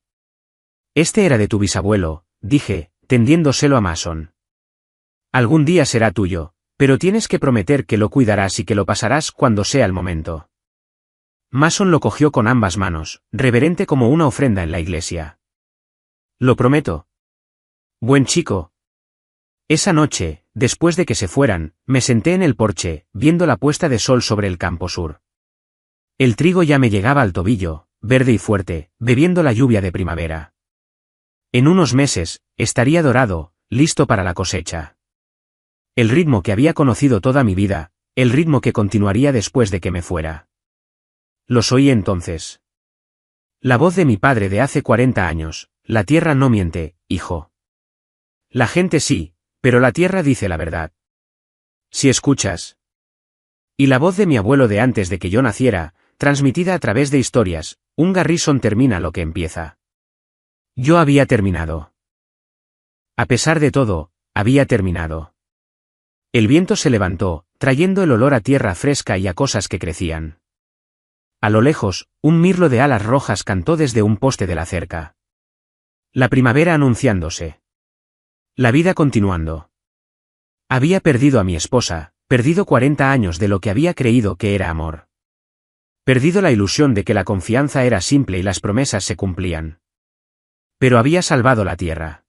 Este era de tu bisabuelo, dije, tendiéndoselo a Mason. Algún día será tuyo, pero tienes que prometer que lo cuidarás y que lo pasarás cuando sea el momento. Mason lo cogió con ambas manos, reverente como una ofrenda en la iglesia. Lo prometo. Buen chico. Esa noche, después de que se fueran, me senté en el porche, viendo la puesta de sol sobre el campo sur. El trigo ya me llegaba al tobillo, verde y fuerte, bebiendo la lluvia de primavera. En unos meses, estaría dorado, listo para la cosecha. El ritmo que había conocido toda mi vida, el ritmo que continuaría después de que me fuera. Los oí entonces. La voz de mi padre de hace 40 años, la tierra no miente, hijo. La gente sí, pero la tierra dice la verdad. Si escuchas. Y la voz de mi abuelo de antes de que yo naciera, transmitida a través de historias, un Garrison termina lo que empieza. Yo había terminado. A pesar de todo, había terminado. El viento se levantó, trayendo el olor a tierra fresca y a cosas que crecían. A lo lejos, un mirlo de alas rojas cantó desde un poste de la cerca. La primavera anunciándose. La vida continuando. Había perdido a mi esposa, perdido 40 años de lo que había creído que era amor. Perdido la ilusión de que la confianza era simple y las promesas se cumplían. Pero había salvado la tierra.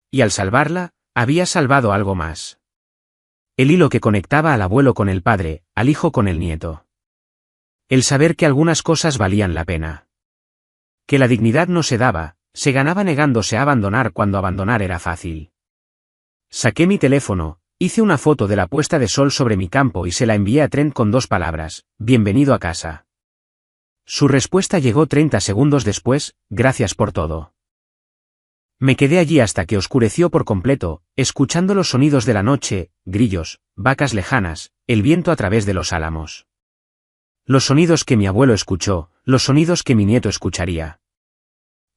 Y al salvarla, había salvado algo más. El hilo que conectaba al abuelo con el padre, al hijo con el nieto. El saber que algunas cosas valían la pena. Que la dignidad no se daba, se ganaba negándose a abandonar cuando abandonar era fácil. Saqué mi teléfono, hice una foto de la puesta de sol sobre mi campo y se la envié a Trent con 2 palabras, bienvenido a casa. Su respuesta llegó 30 segundos después, gracias por todo. Me quedé allí hasta que oscureció por completo, escuchando los sonidos de la noche, grillos, vacas lejanas, el viento a través de los álamos. Los sonidos que mi abuelo escuchó, los sonidos que mi nieto escucharía.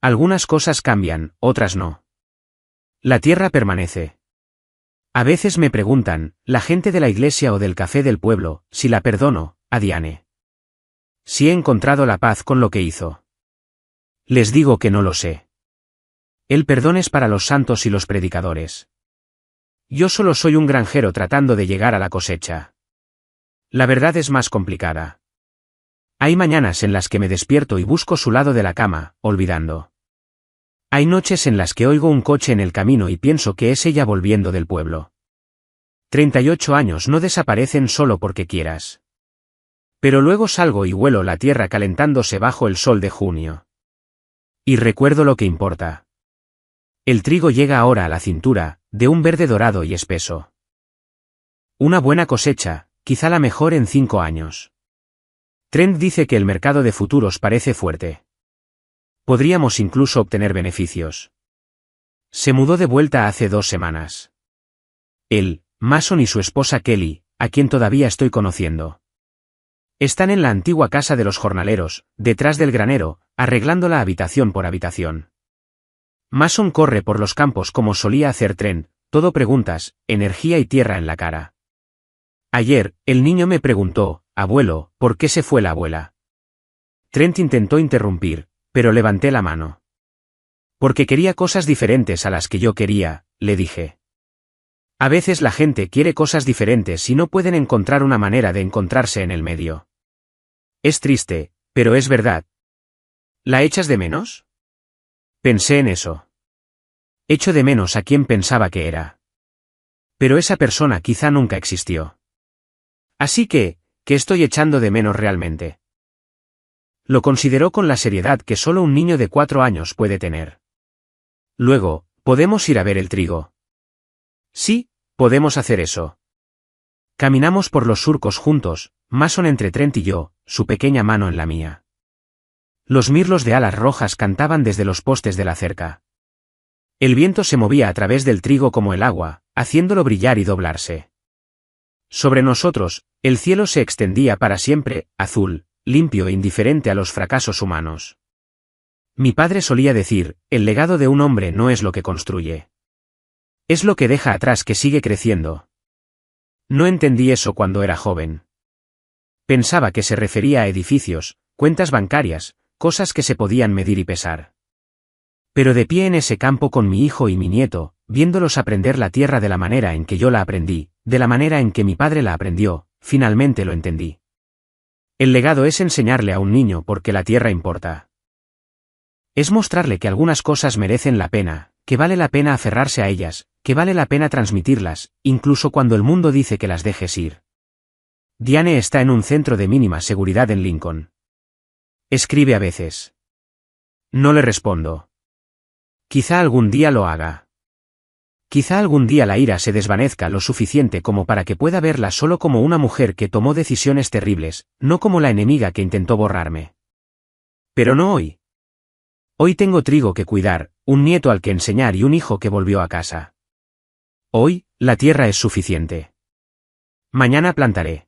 Algunas cosas cambian, otras no. La tierra permanece. A veces me preguntan, la gente de la iglesia o del café del pueblo, si la perdono, a Diane. Si he encontrado la paz con lo que hizo. Les digo que no lo sé. El perdón es para los santos y los predicadores. Yo solo soy un granjero tratando de llegar a la cosecha. La verdad es más complicada. Hay mañanas en las que me despierto y busco su lado de la cama, olvidando. Hay noches en las que oigo un coche en el camino y pienso que es ella volviendo del pueblo. 38 años no desaparecen solo porque quieras. Pero luego salgo y huelo la tierra calentándose bajo el sol de junio. Y recuerdo lo que importa. El trigo llega ahora a la cintura, de un verde dorado y espeso. Una buena cosecha, quizá la mejor en 5 años. Trent dice que el mercado de futuros parece fuerte. Podríamos incluso obtener beneficios. Se mudó de vuelta hace 2 semanas. Él, Mason y su esposa Kelly, a quien todavía estoy conociendo. Están en la antigua casa de los jornaleros, detrás del granero, arreglándola habitación por habitación. Mason corre por los campos como solía hacer Trent, todo preguntas, energía y tierra en la cara. Ayer, el niño me preguntó, abuelo, ¿por qué se fue la abuela? Trent intentó interrumpir, pero levanté la mano. Porque quería cosas diferentes a las que yo quería, le dije. A veces la gente quiere cosas diferentes y no pueden encontrar una manera de encontrarse en el medio. Es triste, pero es verdad. ¿La echas de menos? Pensé en eso. Echo de menos a quien pensaba que era. Pero esa persona quizá nunca existió. Así que, ¿qué estoy echando de menos realmente? Lo consideró con la seriedad que solo un niño de 4 años puede tener. Luego, ¿podemos ir a ver el trigo? Sí, Podemos hacer eso. Caminamos por los surcos juntos, Mason entre Trent y yo, su pequeña mano en la mía. Los mirlos de alas rojas cantaban desde los postes de la cerca. El viento se movía a través del trigo como el agua, haciéndolo brillar y doblarse. Sobre nosotros, el cielo se extendía para siempre, azul, limpio e indiferente a los fracasos humanos. Mi padre solía decir, el legado de un hombre no es lo que construye. Es lo que deja atrás que sigue creciendo. No entendí eso cuando era joven. Pensaba que se refería a edificios, cuentas bancarias, cosas que se podían medir y pesar. Pero de pie en ese campo con mi hijo y mi nieto, viéndolos aprender la tierra de la manera en que yo la aprendí, de la manera en que mi padre la aprendió, finalmente lo entendí. El legado es enseñarle a un niño por qué la tierra importa. Es mostrarle que algunas cosas merecen la pena, que vale la pena aferrarse a ellas, que vale la pena transmitirlas, incluso cuando el mundo dice que las dejes ir. Diane está en un centro de mínima seguridad en Lincoln. Escribe a veces. No le respondo. Quizá algún día lo haga. Quizá algún día la ira se desvanezca lo suficiente como para que pueda verla solo como una mujer que tomó decisiones terribles, no como la enemiga que intentó borrarme. Pero no hoy. Hoy tengo trigo que cuidar, un nieto al que enseñar y un hijo que volvió a casa. Hoy, la tierra es suficiente. Mañana plantaré.